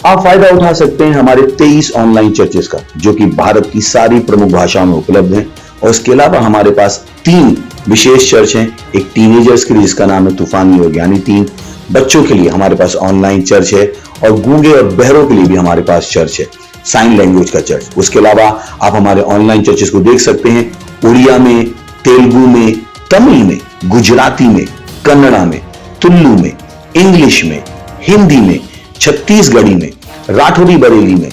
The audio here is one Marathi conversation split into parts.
आप फायदा उठा सकते हैं हमारे 23 ऑनलाइन चर्चेस का, जो कि भारत की सारी प्रमुख भाषाओं में उपलब्ध हैं। और इसके अलावा हमारे पास 3 विशेष चर्च हैं। एक टीनेजर्स के लिए जिसका नाम है तूफानी योग यानी 3, बच्चों के लिए हमारे पास ऑनलाइन चर्च है, और गूंगे और बहरों के लिए भी हमारे पास चर्च है, साइन लैंग्वेज का चर्च। उसके अलावा आप हमारे ऑनलाइन चर्चेस को देख सकते हैं उड़िया में, तेलुगु में, तमिल में, गुजराती में, कन्नड़ा में, तुलु में, इंग्लिश में, हिंदी में, छत्तीसगढ़ी में, राठौरी बरेली में,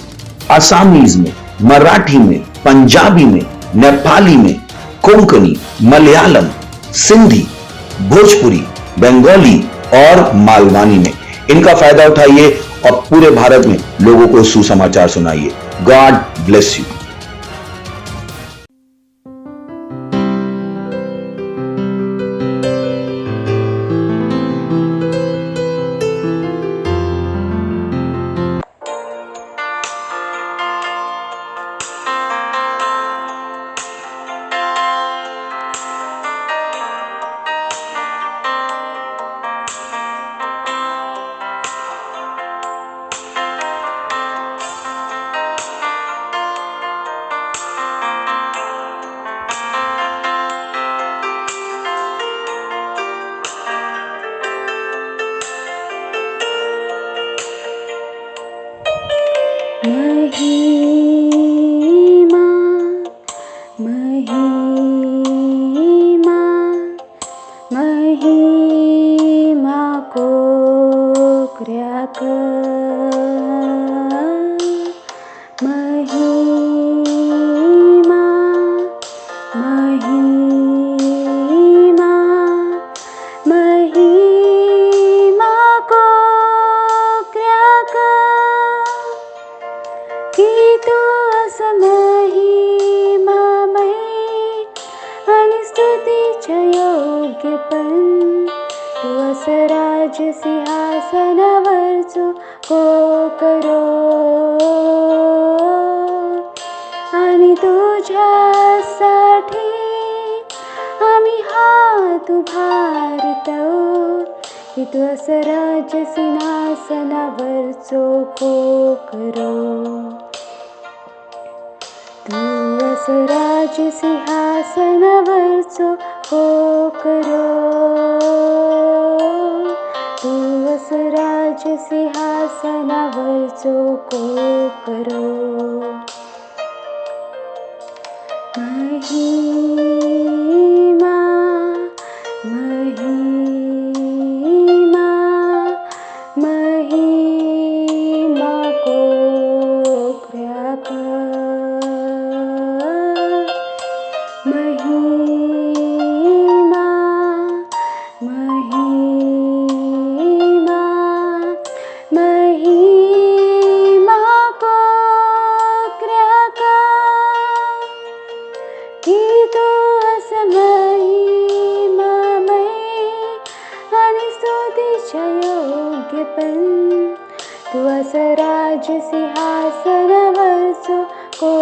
आसामीज में, मराठी में, पंजाबी में, नेपाली में, कोंकणी, मलयालम, सिंधी, भोजपुरी, बंगाली और मालवानी में। इनका फायदा उठाइए और पूरे भारत में लोगों को सुसमाचार सुनाइए। God bless you. राज सिंहासनावरचो को करो आणि तुझ्यासाठी आम्ही हात उभारतो की तू असं राज सिंहासनावरचो को करो तू असं राज सिंहासनावरचो को करो तू असं राज सिंहासनावरचो को करो महिमा महिमा महिमा को क्र्याक महिमा महिमा महिमा को क्र्याक की तू असं महिमामय आणि स्तुतीच्या योग्य पण तू असं राज सिंहासनावरचो को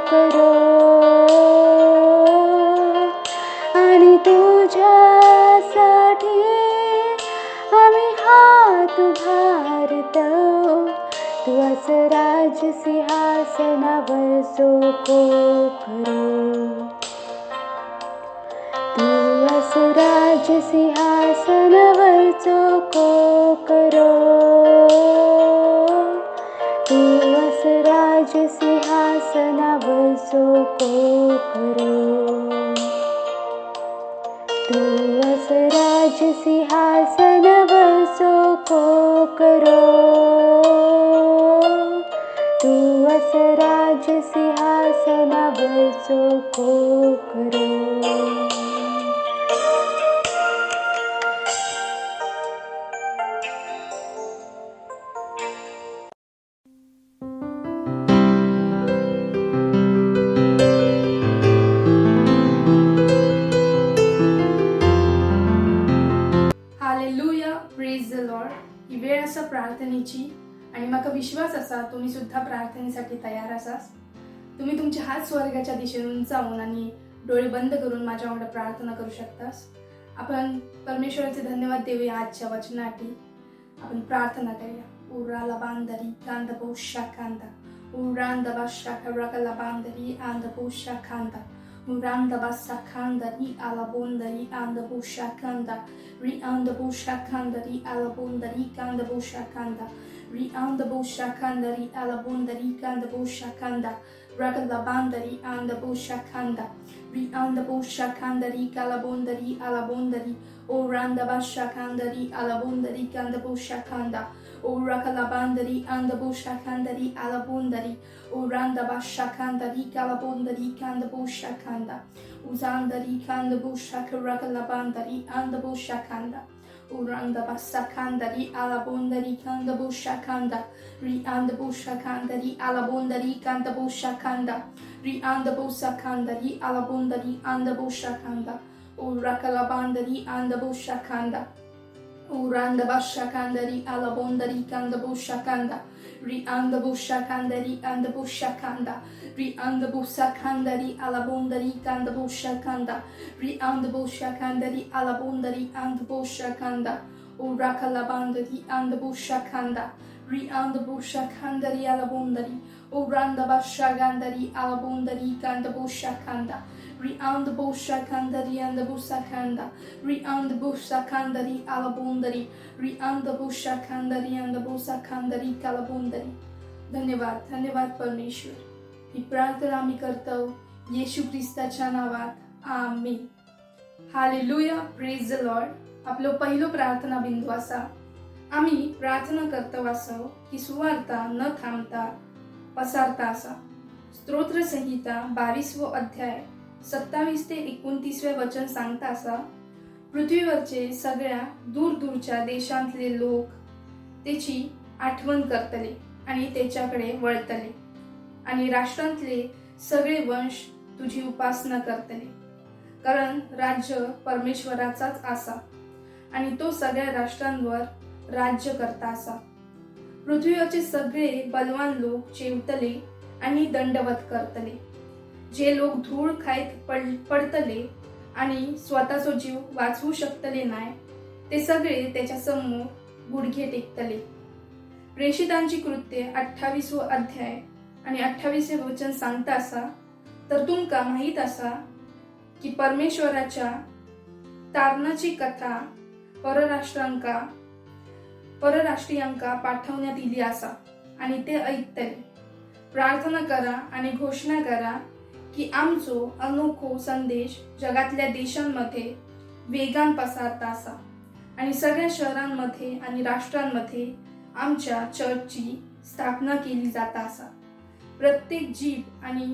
करो आणि तुझ्यासाठी आम्ही हात उभारतो तू असं राज सिंहासनावरचो को करो तू असं राज सिंहासनावरचो को करो तू असं राज सिंहासनावरचो को करो तू असं राज सिंहासनावरचो को करो तू असं राज सिंहासनावरचो को करो हालेलुया, प्रेज द लॉर्ड. ही वेळ असा प्रार्थनेची आणि म्हाका विश्वास असा तुम्ही सुद्धा प्रार्थनेसाठी तयार आसास. तुम्ही तुमचे हात स्वर्गाच्या दिशेने उंचावून आणि डोळे बंद करून माझ्या वांगडा प्रार्थना करू शकतास. आपण परमेश्वराचे धन्यवाद देऊया आजच्या वचनासाठी. आपण प्रार्थना करूया. urala bandari kanda busha kanda uranda basha karakala bandari and busha kanda uranda basa kandari alabundari and busha kanda ri and busha kandari alabundari kanda busha kanda ri and busha kandari alabundari kanda busha kanda ragala bandari and busha kanda ri and busha kandari kalabundari alabundari uranda basha kandari alabundari kanda busha kanda Urakala bandari and busha kandari alabundari uranda basha kandari kalabundari kanda busha kanda uzandari kanda busha karakala bandari and busha kanda uranda basa kandari alabundari kanda busha kanda ri and busha kandari alabundari kanda busha kanda ri and busha kandari alabundari and busha kanda urakala bandari and busha kanda Uranda basha kandari alabondari kanda busha kanda ri anda busha kandari and busha kanda ri anda busha kandari alabondari kanda busha kanda ri anda busha kandari alabondari and busha kanda urakala bandari and busha kanda ri anda busha kandari alabondari uranda basha gandari alabondari kanda busha kanda ri and busha kandari and busha kanda ri and busha kandari alabundari ri and busha kandari and busha kandari kalabundari धन्यवाद धन्यवाद परमेश्वर ही प्रार्थना आम्ही करतो येशू ख्रिस्ताच्या नावात आमेन हालेलुया प्रेज द लॉर्ड आपलो पहिलो प्रार्थना बिंदू असा आम्ही प्रार्थना करतो असो की सुवार्ता न थांबता पसारता असा स्तोत्र संहिता 22 अध्याय 27 ते 29 वचन सांगता असा पृथ्वीवरचे सगळ्या दूरदूरच्या देशांतले लोक त्याची आठवण करतले आणि त्याच्याकडे वळतले आणि राष्ट्रांतले सगळे वंश तुझी उपासना करतले कारण राज्य परमेश्वराचाच आसा आणि तो सगळ्या राष्ट्रांवर राज्य करता असा पृथ्वीवरचे सगळे बलवान लोक चेवतले आणि दंडवत करतले जे लोक धूळ खायत पडतले आणि स्वतःचो जीव वाचवू शकतले नाही ते सगळे त्याच्या समोर गुडघे टेकतले प्रेषितांची कृत्ये 28 अध्याय आणि 28 वचन सांगता असा तर तुमका माहीत असा की परमेश्वराच्या तारणाची कथा परराष्ट्रीयांका पाठवण्यात इली असा आणि ते ऐकतले प्रार्थना करा आणि घोषणा करा की आमचो अनोखो संदेश जगातल्या देशांमध्ये वेगान पसारता असा आणि सगळ्या शहरांमध्ये आणि राष्ट्रांमध्ये आमच्या चर्चची स्थापना केली जाता असा प्रत्येक जीव आणि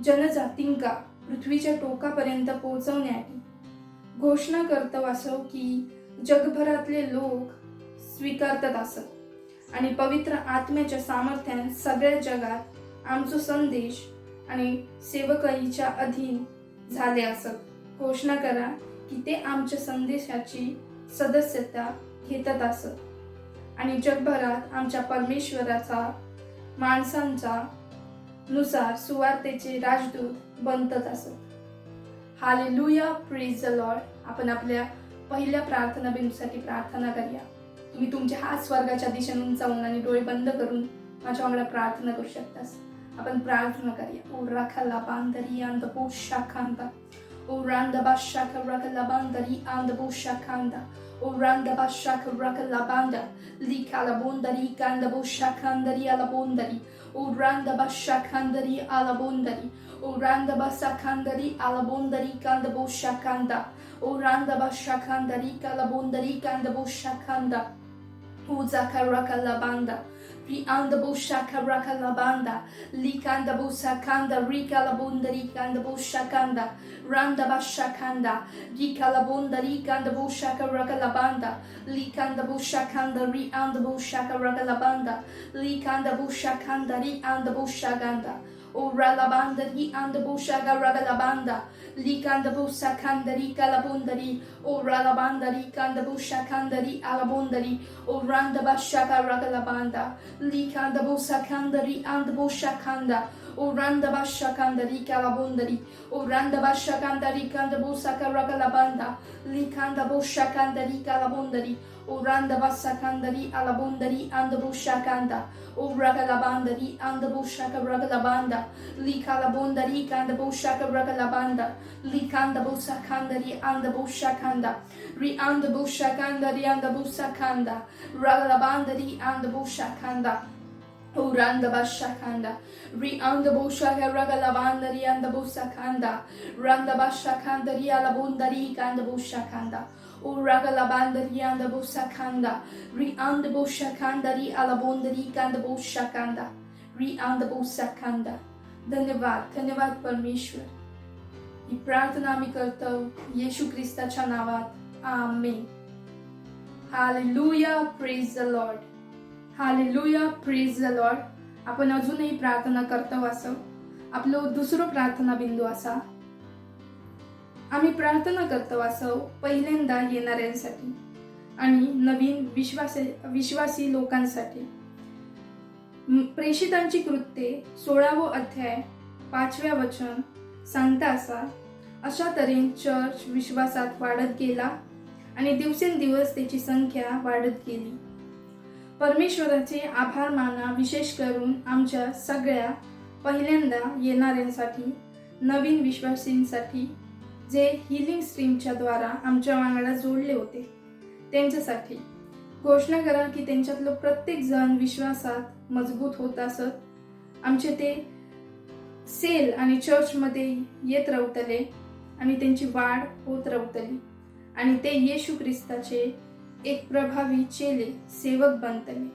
जनजातींका पृथ्वीच्या टोकापर्यंत पोहोचवण्याची घोषणा करतो असो की जगभरातले लोक स्वीकारतात असत आणि पवित्र आत्म्याच्या सामर्थ्यान सगळ्या जगात आमचो संदेश आणि सेवकाईच्या अधीन झाले असत घोषणा करा की ते आमच्या संदेशाची सदस्यता घेतात असत आणि जगभरात आमच्या परमेश्वराचा माणसांचा नुसार सुवार्तेचे राजदूत बनतात असत हालेलुया प्रेज द लॉर्ड आपण आपल्या पहिल्या प्रार्थना बिंदूसाठी प्रार्थना करूया तुम्ही तुमचे हात स्वर्गाच्या दिशेने उंचावून आणि डोळे बंद करून माझ्या वांगडा प्रार्थना करू शकतास आपण प्रार्थना करूया ओ राखाला बांधरी अंद पोषा खांदा O randa bashaka rakalabandari and bushakanda. O randa bashaka rakalabanda. Likalabunda rikanda bushakandari alabundari. O randa bashakandari alabundari. O randa basakandari alabundari kanda bushakanda. O randa bashakandari kalabundari kanda bushakanda. O zakarakalabanda. Rianda bushaka rakalabanda, likanda busakanda, rikalabunda rikanda bushakanda, randa bashakanda, rikalabunda rikanda bushaka rakalabanda, likanda bushakanda, rianda bushaka rakalabanda, likanda bushakanda, rianda bushaganda. O ralabanda ri and bushaga ragalabanda, likanda busakanda rikalabundari, Orala bandari kanda busha kandari alabondari. Oranda bashaka ragala banda. Likanda busa kandari and busha kanda. Oranda basha kandari kalabondari. Oranda basha kandari kanda busa karagala banda. Likanda busha kandari kalabondari. Oranda basa kandari alabondari and busha kanda. Oragala bandari and busha karagala banda. Likala bondari kanda busha karagala banda. Likanda busa kandari and busha kanda. Ri and busha kandari and busa kanda. Ragala bandari and busha kanda. Uranda bashakanda, rianda bushaka ragalabandari and the busakanda, randa bashakandari alabundari and the bushakanda, uragalabandari and the busakanda, rianda bushakandari alabundari and the bushakanda, rianda busakanda. धन्यवाद परमेश्वर. ही प्रार्थना मी करतो येशू ख्रिस्ताच्या नावात. आमेन. Hallelujah, praise the Lord. Hallelujah, praise the Lord. आपण अजूनही प्रार्थना करतो असं आपलं दुसरं प्रार्थना बिंदू असा. आम्ही प्रार्थना करतो असं पहिल्यांदा येणाऱ्यांसाठी आणि नवीन विश्वासी लोकांसाठी. प्रेषितांची कृत्ये 16 अध्याय 5 वचन सांगता अशा तऱ्हेने चर्च विश्वासात वाढत गेला आणि दिवसेंदिवस त्याची संख्या वाढत गेली. परमेश्वराचे आभार माना, विशेष करून आमच्या सगळ्या पहिल्यांदा येणाऱ्यांसाठी, नवीन विश्वासींसाठी जे हिलिंग स्ट्रीमच्या द्वारा आमच्या वांगडा जोडले होते त्यांच्यासाठी. घोषणा करा की त्यांच्यातलं प्रत्येक जण विश्वासात मजबूत होत असत. आमचे ते सेल आणि चर्चमध्ये येत राहतले आणि त्यांची वाढ होत राहतली आणि ते येशू ख्रिस्ताचे एक प्रभावी चेले सेवक बनतले.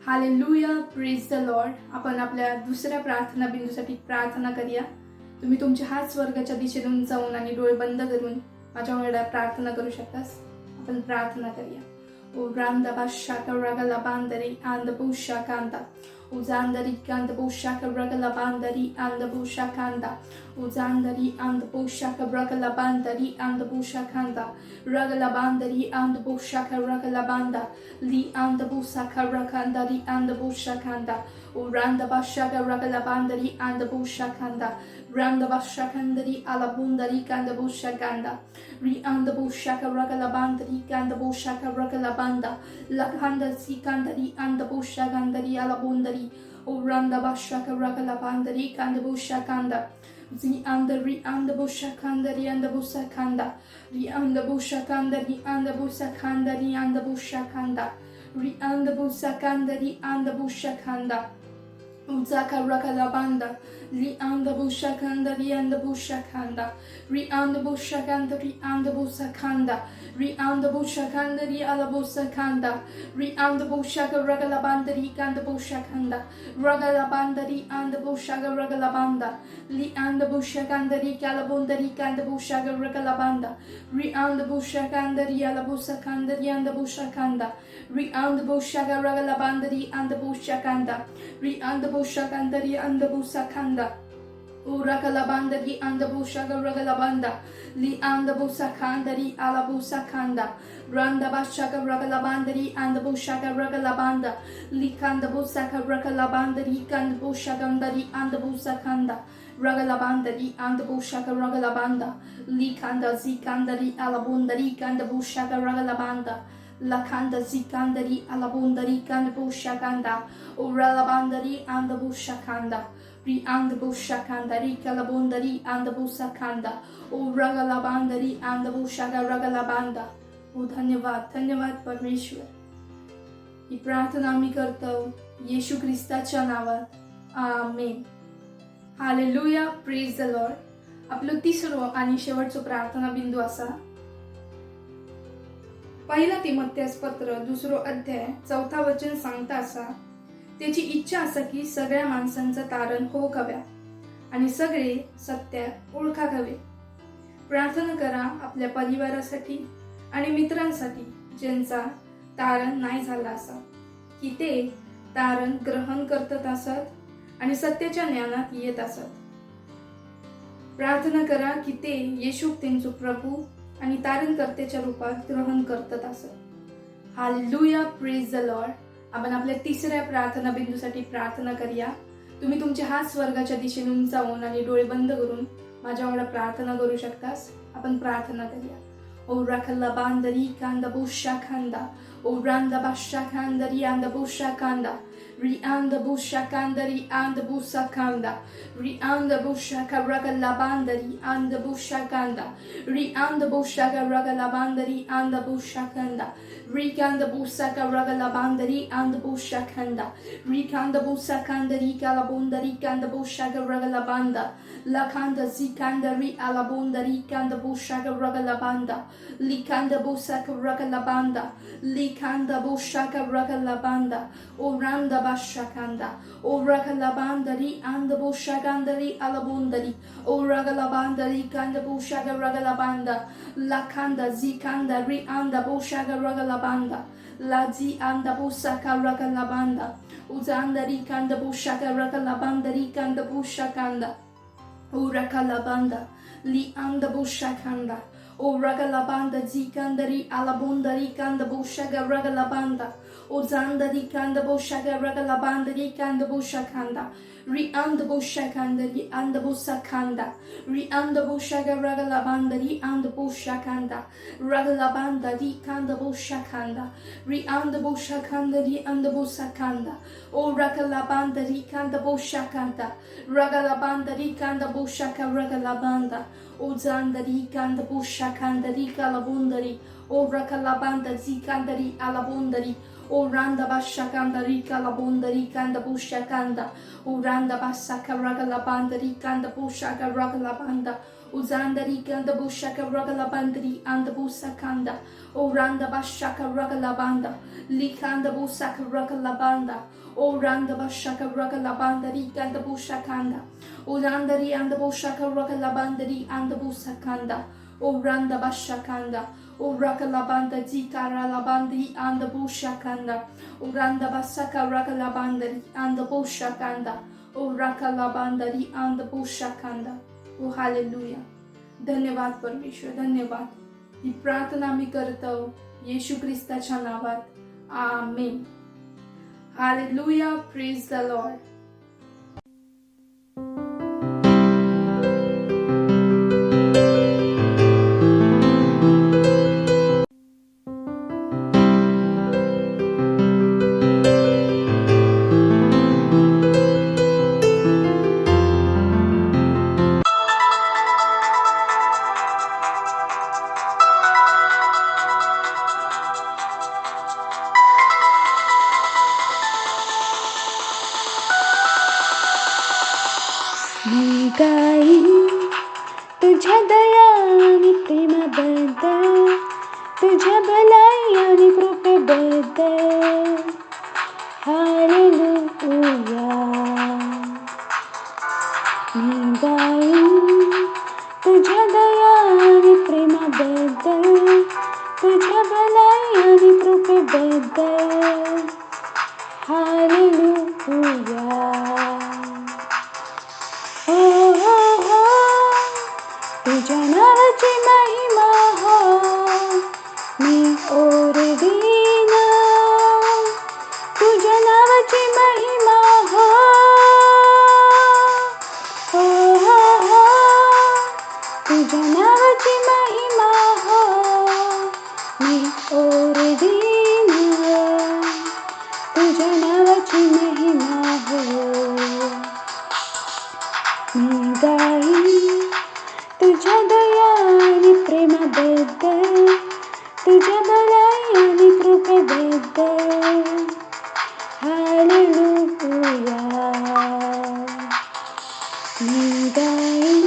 हालेलुया, प्रेज द लॉर्ड. आपण आपल्या दुसऱ्या प्रार्थना बिंदूसाठी प्रार्थना करूया. तुम्ही तुमचे हात स्वर्गाच्या दिशेने उंचावून आणि डोळे बंद करून माझ्याकडे प्रार्थना करू शकतास. आपण प्रार्थना करूया. O randa bashaka ragala bandari and the bushakanda. Uzandari and the bushaka ragala bandari and the bushakanda. Uzandari and the bushaka ragala bandari and the bushakanda. Ragala bandari and the bushaka ragala banda. Li and the busaka rakandari and the bushakanda. Uranda bashaka ragala bandari and the bushakanda. Randa bashakandari alabundari and the bushakanda. Ri and the bushaka ragala bandari and the bushaka ragala banda. Lakhanda sikandari and the bushakandari alabundari. Uranda bashaka ragala bandari and the bushakanda. Zi and the ri and the bushakandari and the busakanda. Ri and the bushakandari and the busakandari and the bushakanda. Ri and the busakandari and the bushakanda. Uzaka rakalabanda, li and the bushakanda, ri and the bushakanda, ri and the bushakanda, ri and the busakanda, ri and the bushakanda, ri ala busakanda, ri and the bushaka rakalabanda, ri and the bushakanda, ragalabanda, ri and the bushaka ragalabanda, li and the bushakanda, ri kalabunda, ri and the bushaka rakalabanda, ri and the bushakanda, ri ala busakanda, ri and the bushakanda, ri and the bushaka ragalabanda, ri and the bushakanda, ri and the bushakandari and the busakanda. Urakalabandari and the bushaga ragalabanda. Li and the busakandari ala busakanda. Randa bashaka ragalabandari and the bushaga ragalabanda. Li kanda busaka ragalabandari and the bushagandari and the busakanda. Ragalabandari and the bushaka ragalabanda. Li kanda zikandari ala bundari and the bushaga ragalabanda. Lakanda zikandari alabundari and bushakanda. Uralabandari and the bushakanda. Ri and the bushakandari kalabundari and the busakanda. Uragalabandari and the bushaga ragalabanda. ओ धन्यवाद परमेश्वर. ही प्रार्थना मी करतो येशू ख्रिस्ताच्या नावात. आमेन. Hallelujah, praise the Lord. आपलं तिसरं आणि शेवटचं प्रार्थना बिंदू असा. पहिला तिमोथेस पत्र 2 अध्याय 4 वचन सांगता त्याची इच्छा असा की सगळ्या माणसांचं तारण होक हव्या आणि सगळे सत्यात ओळखाक हवे. प्रार्थना करा आपल्या परिवारासाठी आणि मित्रांसाठी ज्यांचा तारण नाही झाला असा, की ते तारण ग्रहण करत असत आणि सत्याच्या ज्ञानात येत असत. प्रार्थना करा की ते येशू त्यांचा प्रभू आणि तारणकर्त्याच्या रूपात ग्रहण करतात असं. Hallelujah, praise the Lord. आपण आपल्या तिसऱ्या प्रार्थना बिंदूसाठी प्रार्थना करूया. तुम्ही तुमचे हात स्वर्गाच्या दिशेने उंचावून आणि डोळे बंद करून माझ्यावर प्रार्थना करू शकतास. आपण प्रार्थना करूया. ओ राखला बांदरी कांदा बुशा खांदा, ओ रांदा बाशा खांदरी आंदा बुशा कांदा, Rianda busha kandari anda busa kanda, Rianda busha karaga labandari anda busha kanda, Rianda busha karaga labandari anda busha kanda, Rikanda busa karaga labandari anda busha kanda, Rikanda busa kandari kalabundari kanda busha karaga labanda, Lakanda zikandari alabundari kanda busha karaga labanda, Likanda busa karaga labanda, Likanda busha karaga labanda, Oranda Bashakanda, Orakalabandari and the Bushagandari Alabundari, Oragalabandari and the Bushaga Ragalabanda, Lakanda Zikanda Ri and the Bushaga Ragalabanda, Lazi and the Busaka Ragalabanda, Uzandari and the Bushaga Ragalabandari and the Bushakanda, Urakalabanda, Li and the Bushakanda, Oragalabanda Zikandari Alabundari and the Bushaga Ragalabanda, Ozandari kanda bushaga ragalabandari kanda bushakanda, Rianda bushakandari and busakanda, Rianda bushaga ragalabandari and bushakanda, Ragalabandari kanda bushakanda, Rianda bushakandari and busakanda, O ragalabandari kanda bushakanda, Ragalabandari kanda bushaka ragalabanda, Ozandari kanda bushakandari kalabundari, O ragalabanda zikandari alabundari, Oranda bashakanda rika labunda rikanda bushakanda, Oranda basaka ragalabanda rikanda bushaka ragalabanda, Uzanda rikanda bushaka ragalabandri and busakanda, Oranda bashaka ragalabanda, Likanda busaka ragalabanda, Oranda bashaka ragalabanda rikanda bushakanda, Oranda ri and bushaka ragalabandri and busakanda, Oranda bashakanda, Urakalabanda zikara labandri and the bushakanda, Uranda basaka rakalabandari and the bushakanda, Urakalabandari and the bushakanda. Oh hallelujah. धन्यवाद परमेश्वर, धन्यवाद. ही प्रार्थना मी करतो येशू ख्रिस्ताच्या नावात. आमेन. Hallelujah, praise the Lord. मी गाईन तुझ्या दया आणि प्रेमाबद्दल, तुझ्या भलाई आणि कृपेबद्दल. हालेलुया. मी गाईन तुझ्या दया आणि प्रेमाबद्दल, तुझ्या भलाई आणि कृपेबद्दल. हालेलुया. तुझ्या नावाची महिमा हो मी ओरडीन, तुझ्या नावाची महिमा हो, हो हो हो. तुझ्या नावाची महिमा हो मी ओरडीन, तुझ्या नावाची महिमा हो. मी गाईन तुझ्या दया आणि प्रेमाबद्दल, तुझ्या भलाई आणि कृपेबद्दल. हालेलुया. मी गाईन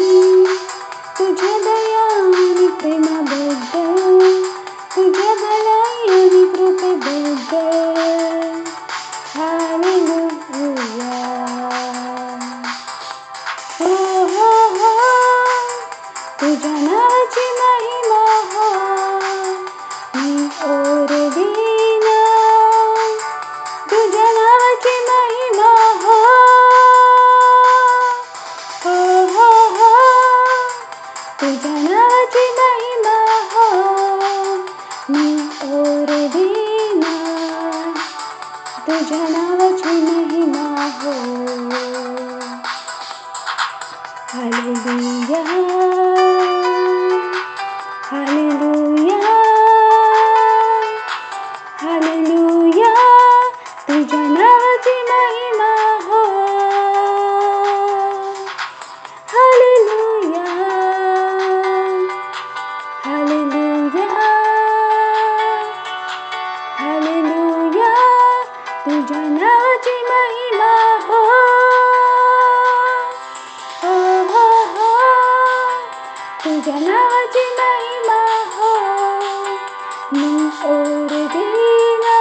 तुझ्या दया आणि प्रेमाबद्दल, तुझ्या भलाई आणि कृपेबद्दल. हालेलुया. हो हो हो. तुझ्या नावाची महिमा हो मी ओरडीन, तुझ्या नावाची महिमा हो. दिन तुझ्या नावाची महिमा हो. हालेलुया हालेलुया हालेलुया तुझ्या नावाची महिमा हो. हालेलुया हालेलुया हालेलुया तुझ्या नावाची महिमा हो. हो हो हो तुझ्या नावाची महिमा हो. मी ओरडीना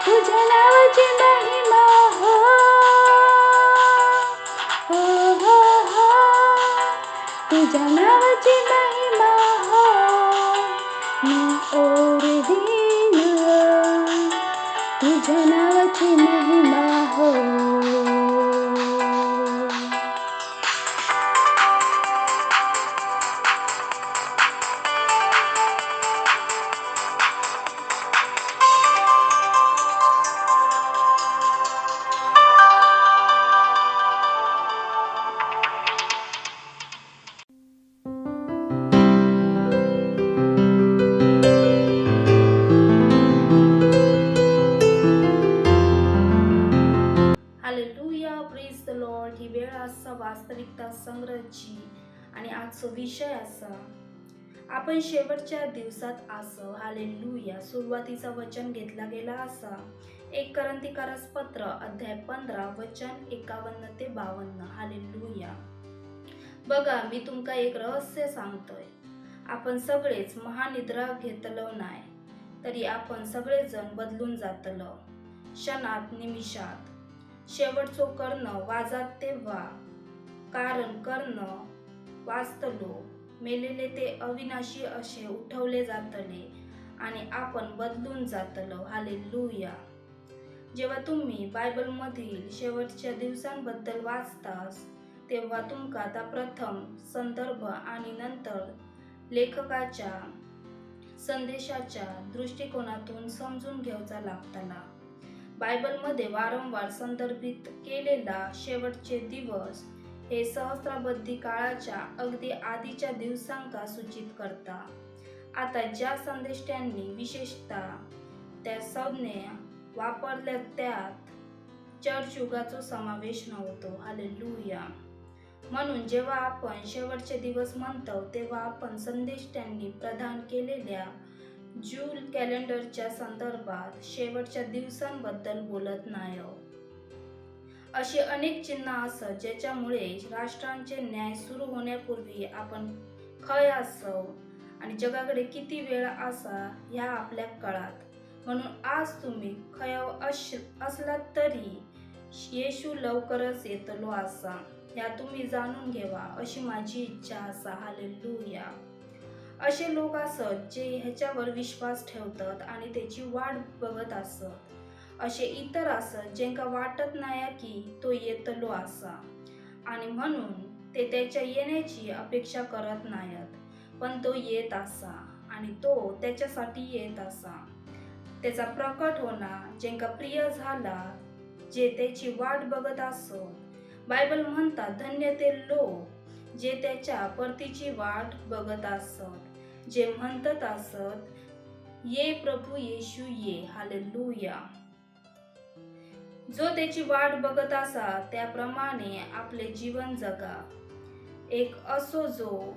तुझ्या नावाची महिमा हो. हो हो हो तुझ्या नावाची महिमा हो. मी ओरडीना तुझ्या नावाची महिमा हो. हालेलुया प्रेज द लॉर्ड. ही वेळ असा वास्तविकता संग्रहची आणि आजचा विषय असा आपण शेवटच्या दिवसात असं. हालेलुया. सुरुवातीचा वचन घेतला गेला असा 1 करंथीकारस पत्र अध्याय 15 वचन 51 ते 52. हालेलुया. बघा मी तुमका एक रहस्य सांगतोय. आपण सगळेच महानिद्रा घेतलो नाही तरी आपण सगळेजण बदलून जातलो क्षणात निमिषात. शेवटचो कर्ण वाजात तेव्हा कारण कर्ण वाचतलो मेलेले ते अविनाशी असे उठवले जातले आणि आपण बदलून जातलो. हालेलुया. जेव्हा तुम्ही बायबलमधील शेवटच्या दिवसांबद्दल वाचतास तेव्हा तुमका आता प्रथम संदर्भ आणि नंतर लेखकाच्या संदेशाच्या दृष्टिकोनातून समजून घ्यायचा लागताना. बायबलमध्ये वारंवार संदर्भित केलेला शेवटचे दिवस हे सहस्राब्दी काळाच्या अगदी आधीच्या दिवसांका सूचित करता. आता ज्या संदेष्टांनी विशेषतः त्या संज्ञा वापरल्या त्यात चर्च युगाचा समावेश नव्हतो. हालेलुया. म्हणून जेव्हा आपण शेवटचे दिवस म्हणतो तेव्हा आपण संदेष्टांनी प्रदान केलेल्या जूल कॅलेंडरच्या संदर्भात शेवटच्या दिवसांबद्दल बोलत नाही. अशी अनेक चिन्ह असत ज्याच्यामुळे राष्ट्रांचे न्याय सुरू होण्यापूर्वी आपण खय असो आणि जगाकडे किती वेळ असा ह्या आपल्या कळात. म्हणून आज तुम्ही खय असलात तरी येशू लवकरच येतलो असा ह्या तुम्ही जाणून घेवा अशी माझी इच्छा असा. हालेलुया. असे लोक असत जे ह्याच्यावर विश्वास ठेवतात आणि त्याची वाट बघत असत. असे इतर असत ज्यांका वाटत नाही की तो येतलो असा आणि म्हणून ते त्याच्या येण्याची अपेक्षा करत नाहीत, पण तो येत असा आणि तो त्याच्यासाठी येत असा. त्याचा प्रकट होणार ज्यांका प्रिय झाला जे त्याची वाट बघत असत. बायबल म्हणतात धन्य ते लोक जे त्याच्या परतीची वाट बघत असत, जे म्हणतात असत ये प्रभू येशू ये. हालेलुया. जो त्याची वाट बघत असा त्याप्रमाणे आपले जीवन जगा. एक असो जो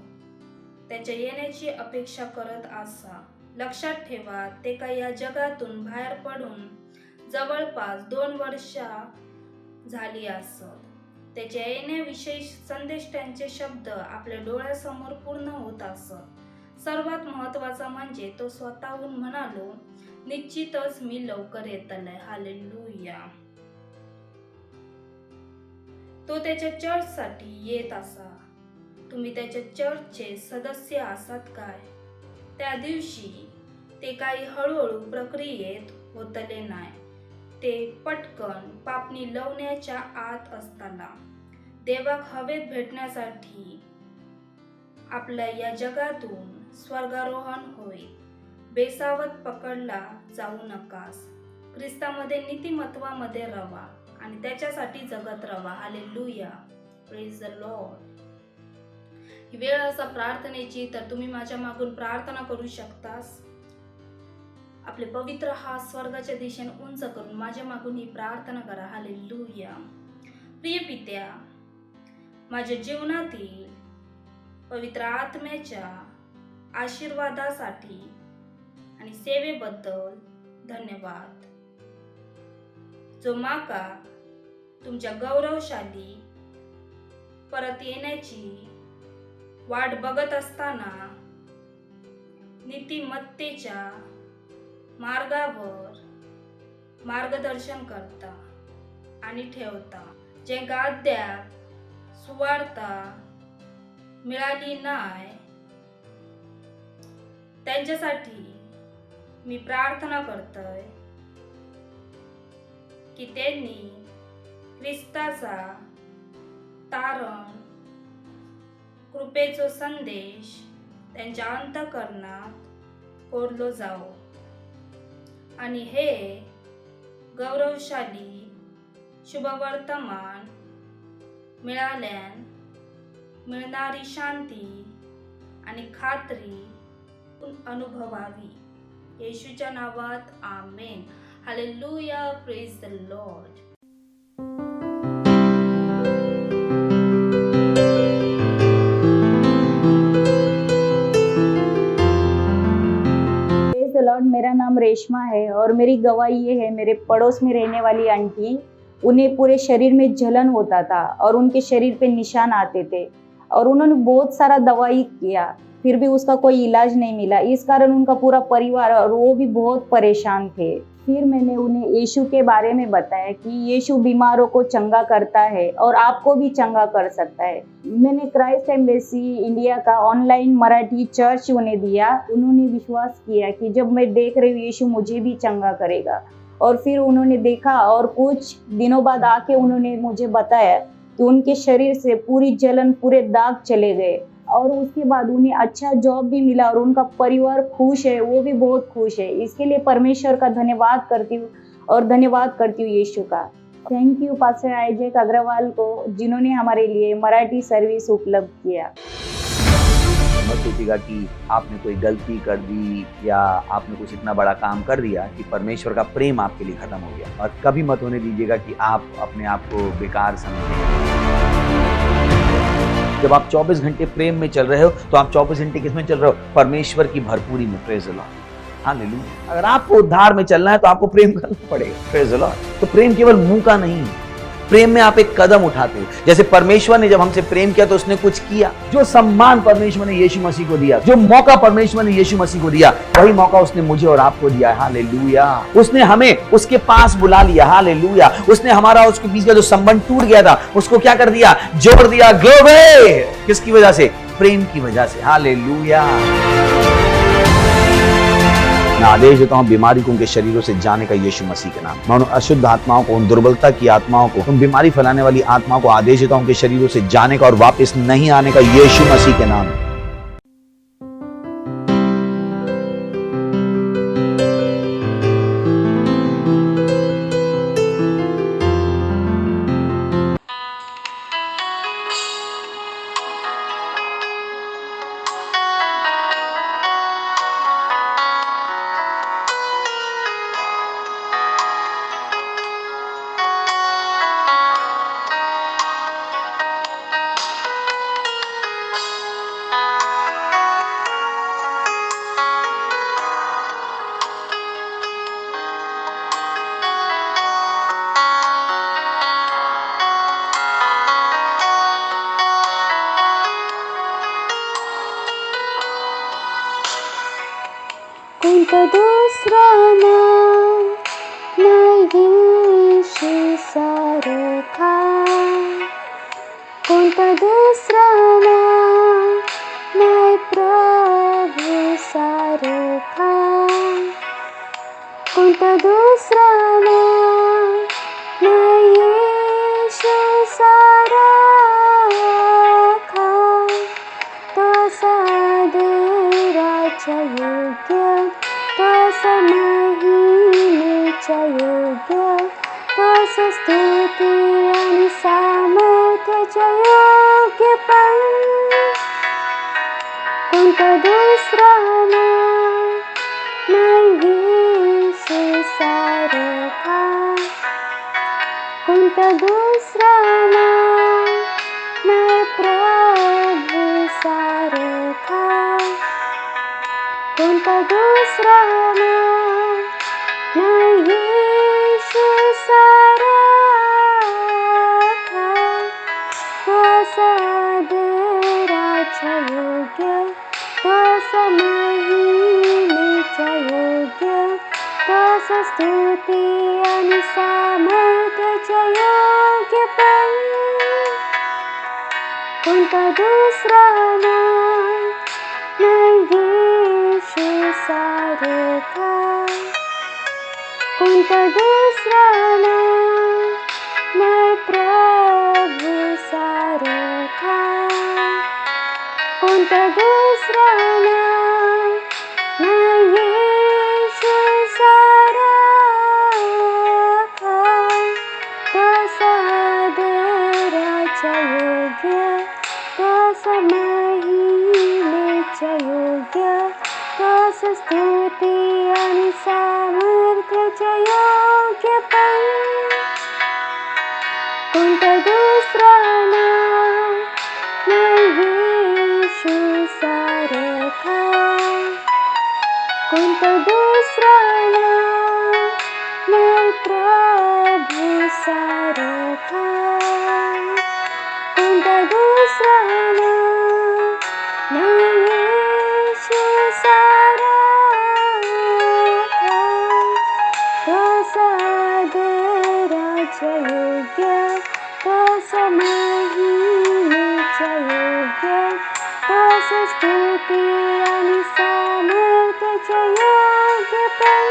त्याच्या येण्याची अपेक्षा करत असा. लक्षात ठेवा ते काही या जगातून बाहेर पडून जवळपास 2 वर्षा झाली असत. त्याच्या येण्याविषयी संदेष्टांचे शब्द आपल्या डोळ्यासमोर पूर्ण होत असत. सर्वात महत्वाचा म्हणजे तो स्वतःहून म्हणालो निश्चितच मी लवकर येतले. हालेलुया. तो त्याच्या चर्चसाठी येत असा. तुम्ही त्याच्या चर्चचे सदस्य आसात काय? त्या दिवशी ते काही हळूहळू प्रक्रियेत होतले नाही. ते पटकन पापणी लवण्याच्या आत असताना देवाक हवेत भेटण्यासाठी आपल्या या जगातून स्वर्गारोहण होईल. बेसावत पकडला जाऊ नकास. ख्रिस्तामध्ये नीतिमत्वामध्ये रवा आणि त्याच्यासाठी जगत रवा. Hallelujah, praise the Lord. ही वेळ असा प्रार्थनेची, तर तुम्ही माझ्या मागून प्रार्थना करू शकतास. आपले पवित्र हात स्वर्गाच्या दिशेने उंच करून माझ्या मागून ही प्रार्थना करा. हालेलुया. प्रिय पित्या, माझ्या जीवनातील पवित्र आत्म्याच्या आशीर्वादासाठी आणि सेवेबद्दल धन्यवाद. जो माका तुमच्या गौरवशाली परत येण्याची वाट बघत असताना नीतिमत्तेच्या मार्गावर मार्गदर्शन करता आणि ठेवता. जे अद्याप सुवार्ता मिळाली नाही त्यांच्यासाठी मी प्रार्थना करतोय की त्यांनी ख्रिस्ताचा तारण कृपेचो संदेश त्यांच्या अंतःकरणात कोरलो जाओ आणि हे गौरवशाली शुभवर्तमान मिळाल्यान मिळणारी शांती आणि खात्री अनुभवावी. येशूच्या नावात आमेन. Hallelujah, praise the lord. Praise the lord. मेरा नाम रेशमा है और मेरी गवाही ये है, मेरे पड़ोस में रहने वाली आंटी, उन्हें पूरे शरीर में जलन होता था और उनके शरीर पे निशान आते थे और उन्होंने बहुत सारा दवाई किया, फिर भी उसका कोई इलाज नहीं मिला. इस कारण उनका पूरा परिवार और वो भी बहुत परेशान थे. फिर मैंने उन्हें यीशु के बारे में बताया कि यीशु बीमारों को चंगा करता है और आपको भी चंगा कर सकता है. मैंने क्राइस्ट एम्बेसी इंडिया का ऑनलाइन मराठी चर्च उन्हें दिया. उन्होंने विश्वास किया कि जब मैं देख रही हूँ यीशु मुझे भी चंगा करेगा. और फिर उन्होंने देखा और कुछ दिनों बाद आके उन्होंने मुझे बताया कि उनके शरीर से पूरी जलन, पूरे दाग चले गए और उसके बाद उन्हें अच्छा जॉब भी मिला और उनका परिवार खुश है, वो भी बहुत खुश है. इसके लिए परमेश्वर का धन्यवाद करती हूँ और धन्यवाद करती हूँ यीशु का. Thank you pastor Isaac Agarwal को, जिन्होंने हमारे लिए मराठी सर्विस उपलब्ध किया. मत सोचिएगा कि आपने कोई गलती कर दी या आपने कुछ इतना बड़ा काम कर दिया कि परमेश्वर का प्रेम आपके लिए खत्म हो गया. और कभी मत होने दीजिएगा कि आप अपने आप को बेकार समझें. जब आप 24 घंटे प्रेम में चल रहे हो तो आप 24 घंटे किसमें चल रहे हो? परमेश्वर की भरपूरी में. Praise the Lord. हालेलुया. अगर आपको उद्धार में चलना है तो आपको प्रेम करना पड़ेगा. Praise the Lord. तो प्रेम केवल मुंह का नहीं, प्रेम में आप एक कदम उठाते हो. जैसे परमेश्वर ने जब हमसे प्रेम किया तो उसने कुछ किया. जो सम्मान परमेश्वर ने यीशु मसीह को दिया, जो मौका परमेश्वर ने यीशु मसीह को दिया, वही मौका उसने मुझे और आपको दिया. हालेलुया. उसने हमें उसके पास बुला लिया. हालेलुया. उसने हमारा उसके बीच का जो संबंध टूट गया था उसको क्या कर दिया? जोड़ दिया. ग्लोरी. किसकी वजह से? प्रेम की वजह से. हालेलुया. मैं आदेश देता हूं बीमारी को उनके शरीरों से जाने का यीशु मसीह के नाम. मैं उन अशुद्ध आत्माओं को, उन दुर्बलता की आत्माओं को, उन बीमारी फैलाने वाली आत्माओं को आदेश देता हूं उनके शरीरों से जाने का और वापस नहीं आने का यीशु मसीह के नाम. कोणतं दुसरं नाव नाही येशूसारखा. कोणतं दुसरं नाव नाही प्रभूसारखा. कोणतं दुसरं नाव नाही येशूसारखा. तो साधुराच्या योग्य, तोच महिमेच्या योग्य, तोच स्तुती आणि सामर्थ्याच्या योग्य, पण कोणता दुसरा नाही सारखा, कोणता दुसरा नाही प्रभू सारखा, कोणता दुसरा नाही सारखा, तोच आदराच्या योग्य, तोच महिमेच्या योग्य, तोच स्तुती आणि सामर्थ्याच्या योग्य, पण कोणता दुसरा नाही सारखा, कोणता दुसरा नाही प्रभू सारखा, कोणता दुसरा नाही सारखा, तोच आदराच्या योग्य, तोच महिमेच्या योग्य, तोच स्तुती आणि सामर्थ्याच्या योग्य, पण कोणता दुसरा नाही सारखा, कोणता दुसरा नाही प्रभू सारखा, कोणता दुसरा नाही सारखा, तोच आदराच्या योग्य, तोच महिमेच्या योग्य, तोच स्तुती आणि सामर्थ्याच्या योग्य, पण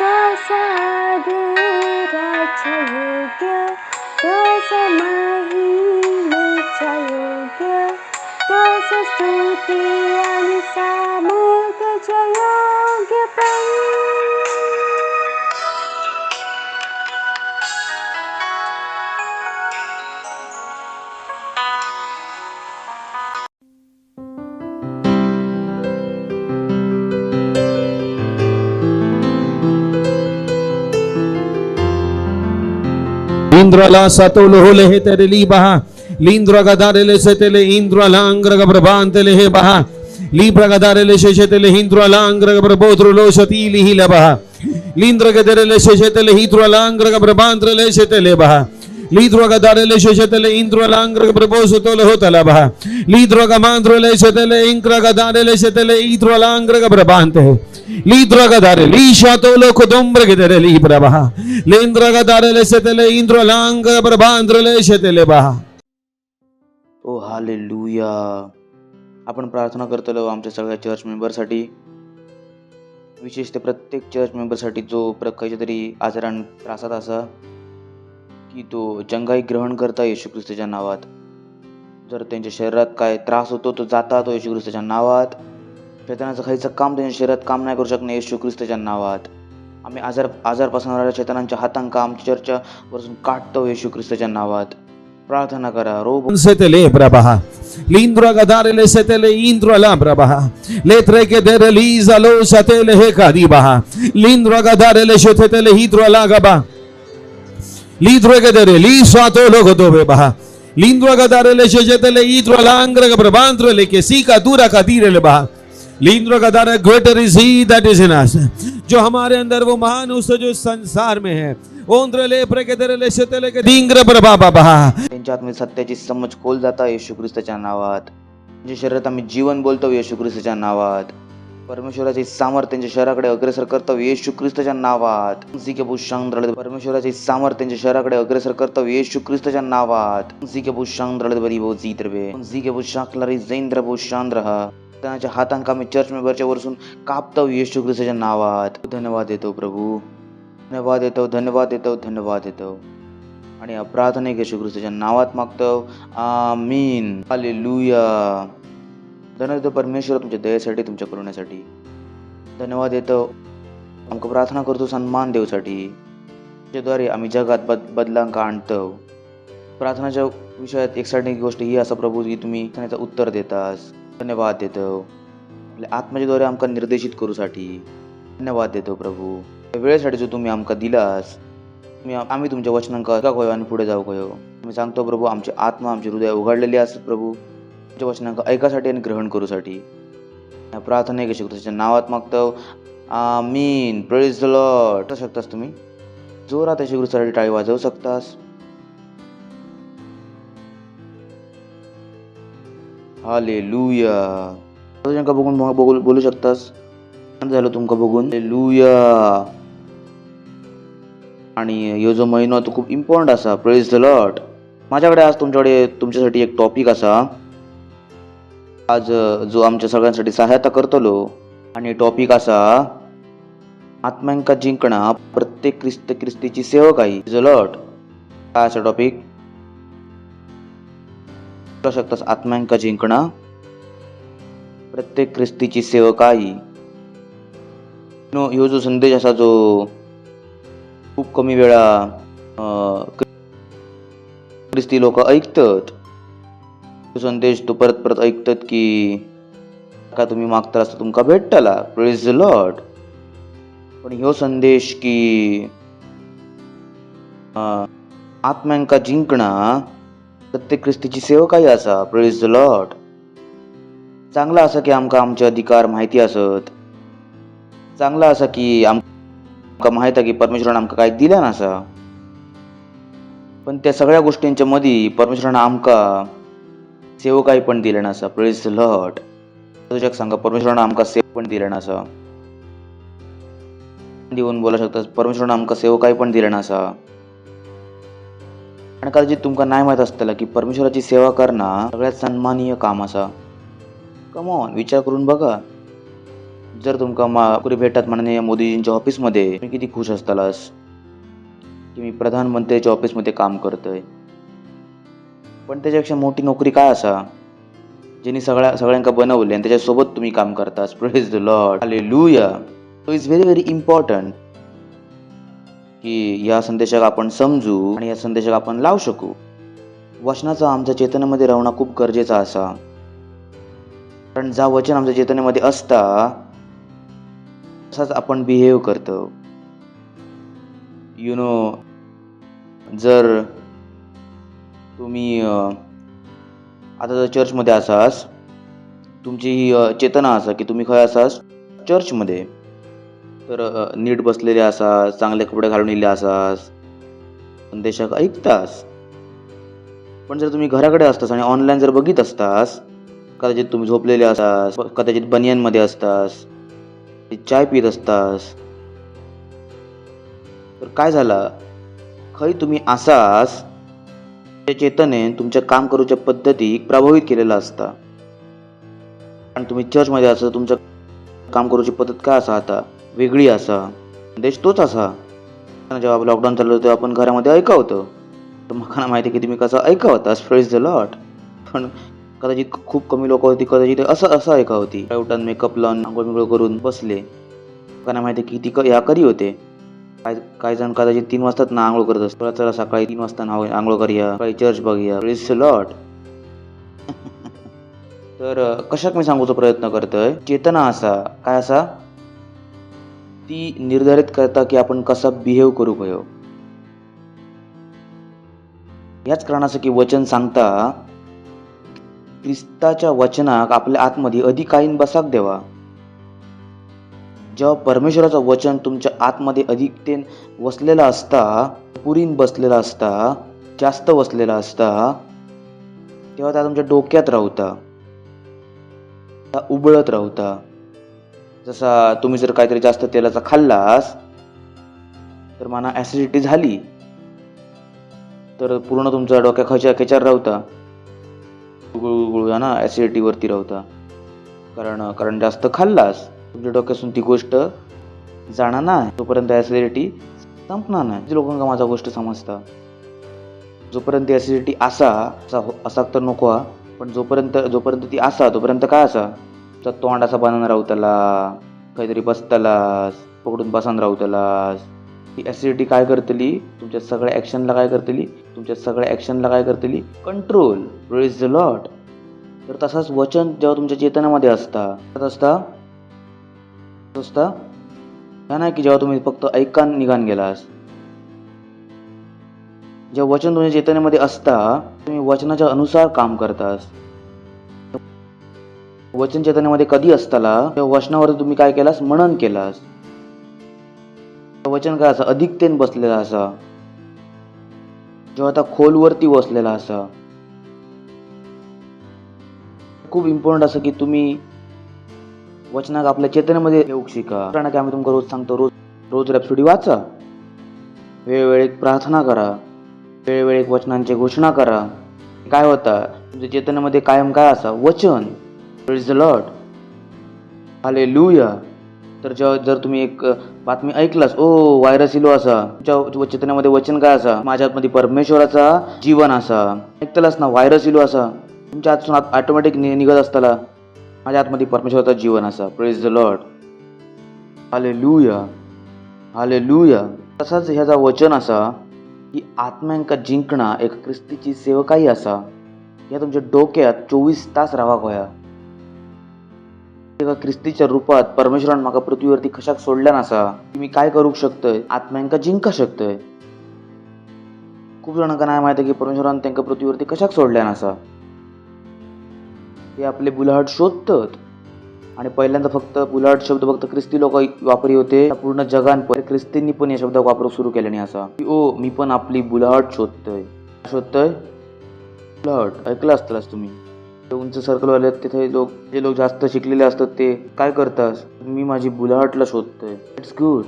तोच आदराच्या योग्य, तोच महिमेच्या योग्य, तोच स्तुती आणि सामर्थ्याच्या योग्य, पण Indra la sato lo le hetere li baha, l'indra gadare le setele indra langra gabrabante le he baha, libra gadare le sheshetele hindra langra gabrabodro lo shatili hi la baha, l'indra gadare le sheshetele hidra langra gabrabantre le shetele baha, l'idra gadare le sheshetele indra langra gabraboso to le hotala baha, l'idra gamandro le shetele inkra gadare le shetele idra langra gabrabante Lidra gadare lisha to lo kodombre gedere libra baha lendra gadare le setele indra langa brabandre le setele baha. O hallelujah. आपण प्रार्थना करतलो आमच्या सगळ्या चर्च मेंबरसाठी, विशेषतः प्रत्येक चर्च मेंबरसाठी जो खंयच्या तरी आजारान त्रासात असा की तो चंगाई ग्रहण करता येशू ख्रिस्ताच्या नावात. जर त्यांच्या शरीरात काय त्रास होतो तो जाता तो येशू ख्रिस्ताच्या नावात. शैतानाचं खायचं काम त्यांच्या शरीरात काम नाही करू शकणे येशू ख्रिस्ताच्या नावात. आम्ही आजारपासून राहिल्या शैतानांच्या हातांका आमच्या चर्चा वरून काढतो येशू ख्रिस्ताच्या नावात. प्रार्थना करा. रोब setele brabaha lindra gadare le setele indra la brabaha letre che dere lisa lo satele he kadibaha lindra gadare le setele hidra la gaba lidro che dere lisa to logo dove baha lindra gadare le setele hidra la angra brabandro le che si dura kadire le baha lindra gadare greater is he that is in us. जो हमारे अंदर वो महान उससे जो संसार में है ओंद्रले प्रकेदरले शतले के दिंग्र प्रभाबा बहा. त्यांच्या आत्मेत सत्याची समज खोल जाता येशू ख्रिस्ताच्या नावात. त्यांच्या शरीरात आम्ही जीवन बोलतो येशू ख्रिस्ताच्या नावात. परमेश्वराचे सामर्थ्य त्यांच्या शरीराकडे अग्रेसर करतो येशू ख्रिस्ताच्या नावात. परमेश्वराचे सामर्थ्य त्यांच्या शरीराकडे अग्रेसर करतो येशू ख्रिस्ताच्या नावात. त्यांच्या हातांका आम्ही चर्च मेंबरच्या वरसून कापतो येशू ख्रिस्ताच्या नावात. धन्यवाद देतो प्रभू, धन्यवाद देतो, धन्यवाद देतो, धन्यवाद देतो. आणि या प्रार्थना येशू ख्रिस्ताच्या नावात मागतो. आमीन. हालेलुया. धन्यवाद देतो परमेश्वर तुमच्या दयेसाठी, तुमच्या करुण्यासाठी. धन्यवाद देतो आमकां प्रार्थना करतो सन्मान देवसाठी, ज्याद्वारे आम्ही जगात बदलांक आणतो. प्रार्थनाच्या विषयात एक गोष्ट ही असा प्रभू की तुम्ही त्याचं उत्तर देतास. धन्यवाद देतो आपल्या आत्म्याच्याद्वारे आमका निर्देशित करूसाठी. धन्यवाद देतो प्रभू या वेळेसाठी जो तुम्ही आमका दिलास. आम्ही तुमच्या वचनांका ऐका कयो आणि पुढे जाऊ कयो. आम्ही सांगतो प्रभू आमचे आत्मा आमचे हृदय उघडलेले असतात प्रभू तुमच्या वचनांका ऐकासाठी आणि ग्रहण करूसाठी. या प्रार्थना येशू ख्रिस्ताच्या नावात मागतो. आमीन. Praise the Lord. शकतास तुम्ही जोरात येशू ख्रिस्तासाठी टाळी वाजवू शकतास. हालेलुया. तुमका बघून बोलू शकतास. झालं तुमका बघून. हालेलुया. आणि ह्यो जो महिनो तो खूप इम्पॉर्टंट असा. Praise the Lord. माझ्याकडे आज तुमच्यासाठी एक टॉपिक असा आज जो आमच्या सगळ्यांसाठी सहायता करतलो. आणि टॉपिक असा आत्म्यांका जिंकणा प्रत्येक ख्रिस्तीची सेवकाई. Praise the Lord. काय असा टॉपिक बोलू शकतास. आत्म्यांका जिंकणा प्रत्येक ख्रिस्तीची सेवकाई. ह्यो जो संदेश असा जो खूप कमी वेळा ख्रिस्ती लोक ऐकतात. तो संदेश तो परत ऐकतात की का तुम्ही मागता असता तुमका भेटतला. Praise the Lord. पण ह्यो संदेश की आत्म्यांका जिंकणा प्रत्येक ख्रिस्तीची सेवकाई असा. Praise the Lord. चांगला असा की आमका आमचे अधिकार माहिती असत. चांगला असा की आमका माहित आहे की परमेश्वरानं आमका काय दिला नसा. पण त्या सगळ्या गोष्टींच्या मध्ये परमेश्वरानं आमका सेवकाई पण दिला नसा. Praise the Lord. तुझ्याक सांगा परमेश्वरानं आमका सेवक पण दिला नसा. देऊन बोला शकतात परमेश्वरानं आमका सेवकाई पण दिला नसा. आणि कदाचित तुमका नाही माहित असतला की परमेश्वराची सेवा करणं सगळ्यात सन्मानीय काम असा. कमॉन विचार करून बघा. जर तुमका नोकरी भेटत म्हणणे मोदीजींच्या ऑफिसमध्ये तुम्ही किती खुश असतालास की मी प्रधानमंत्र्याच्या ऑफिसमध्ये काम करतोय. पण त्याच्यापेक्षा मोठी नोकरी काय असा ज्यांनी सगळ्यांका बनवले आणि त्याच्यासोबत तुम्ही काम करतास. Praise the Lord. Hallelujah. So it's very very important की या संदेशाला आपण समजू आणि या संदेशाला आपण लावू शकू. वचनाचा आमच्या चेतनेमध्ये राहणं खूप गरजेचं असा. कारण जा वचन आमच्या चेतनेमध्ये असता तसाच आपण बिहेव करतो. जर तुम्ही आता जर चर्चमध्ये असास तुमची ही चेतना असा की तुम्ही खय असास चर्चमध्ये तर नीट बसलेले असास, चांगले कपडे घालून इले असास, संदेशाक ऐकतास. पण जर तुम्ही घराकडे असतास आणि ऑनलाईन जर बघित असतास कदाचित तुम्ही झोपलेले असतास, कदाचित बनियानमध्ये असतास, चाय पित असतास तर काय झालं खय तुम्ही असास त्या चेतने तुमच्या काम करूच्या पद्धती प्रभावित केलेला असता. आणि तुम्ही चर्चमध्ये असा तुमच्या काम करूची पद्धत काय असा आता वेगळी असा. देश तोच असा. जेव्हा लॉकडाऊन चालू होतं आपण घरामध्ये ऐकावतं तर मला माहिती आहे की तुम्ही कसं ऐकावतास. Praise the Lord. पण कदाचित खूप कमी लोक होती कदाचित असं ऐका होती उठान मेकअप लावून आंघोळ करून बसले. त्यांना माहिती की ती ह्या कधी होते. काही जण कदाचित 3 वाजता ना आंघोळ करत असतो. चला सकाळी 3 वाजता आंघोळ करूया, सकाळी चर्च बघूया. Praise the lord. तर कशाक मी सांगूचा प्रयत्न करतोय चेतना असा काय असा ती निर्धारित करता की आपण कसा बिहेव करू कयो. याच कारणाचं की वचन सांगता ख्रिस्ताच्या वचनाक आपल्या आतमध्ये अधिक आईन बसाक देवा. जेव्हा परमेश्वराचं वचन तुमच्या आतमध्ये अधिकतेन वसलेला असता, पुरीन बसलेला असता, जास्त वसलेला असता तेव्हा त्या तुमच्या डोक्यात राहता, उबळत राहता. जसा तुम्ही जर काहीतरी जास्त तेलाचा खाल्लास तर मना ऍसिडिटी झाली तर पूर्ण तुमचा डोक्या खेचार राहता, गुळगुळ ना ऍसिडिटी वरती राहता. कारण जास्त खाल्लास तुमच्या डोक्यातून ती गोष्ट जाणार नाही तोपर्यंत ऍसिडिटी संपणार नाही. लोकांना माझा गोष्ट समजता जोपर्यंत ऍसिडिटी असा तर नको पण जोपर्यंत ती आसा तोपर्यंत काय आसा, तुमचा तोंड असा बनवून रावतला, काहीतरी बसतलास, पकडून बसान रावतलास. ती ॲसिडिटी काय करतली, तुमच्या सगळ्या ॲक्शनला काय करतली, कंट्रोल. Praise the lord. तर तसाच वचन जेव्हा तुमच्या चेतनामध्ये असता ह्या नाही की जेव्हा तुम्ही फक्त ऐकान निघान गेलास. जेव्हा वचन तुमच्या चेतनेमध्ये असता, तुम्ही वचनाच्या अनुसार काम करतास. वचन चेतनेमध्ये कधी असताला, तेव्हा वचनावर तुम्ही काय केलास, मनन केलास. वचन काय असा, अधिकतेन बसलेला असा, जेव्हा आता खोलवरती बसलेला असा. खूप इम्पॉर्टंट असं की तुम्ही वचनाक आपल्या चेतनेमध्ये येऊक शिका. कारण की आम्ही तुमका रोज सांगतो, रोज रॅप्सोडी वाचा, वेळोवेळी प्रार्थना करा, वेळोवेळी वचनांची घोषणा करा. काय होता, तुमच्या चेतनेमध्ये कायम काय असा, वचन. Praise the Lord. हालेलुया. तर जर तुम्ही एक बातमी ऐकलास, व्हायरस इलो असा, तुमच्या चेतनेमध्ये वचन काय असा, माझ्यामध्ये परमेश्वराचा जीवन असा. ऐकतलास ना, व्हायरस इलो असा, तुमच्या आतून ऑटोमॅटिक निघत असताना, माझ्या आतमध्ये परमेश्वराचा जीवन असा. Praise the Lord. Hallelujah, hallelujah. तसाच ह्याचा वचन असा की आत्म्यांका जिंकणा एक ख्रिस्तीची सेवकाई असा. या तुमच्या डोक्यात 24 तास रावाक होया. एका ख्रिस्तीच्या रूपात परमेश्वरान म्हाका पृथ्वीवरती कशाक सोडल्यान असा, मी काय करू शकतोय, आत्म्यांका जिंका शकतोय. खूप जणांका नाही माहिती की परमेश्वरान त्यांना पृथ्वीवरती कशाक सोडल्यान असा. ते आपले बुलाहट शोधतात. आणि पहिल्यांदा फक्त बुलाहट शब्द फक्त ख्रिस्ती लोक वापरी होते. पूर्ण जगान ख्रिस्तींनी पण या शब्दाक वापर सुरू केल्याने असा की मी पण आपली बुलाहट शोधतोय. बुलाहट ऐकलं असतलास तुम्ही. उंच सर्कलवाले तिथे जे लोक जास्त शिकलेले असतात ते काय करतात, मी माझी बुलाहटला शोधतोय. It's good.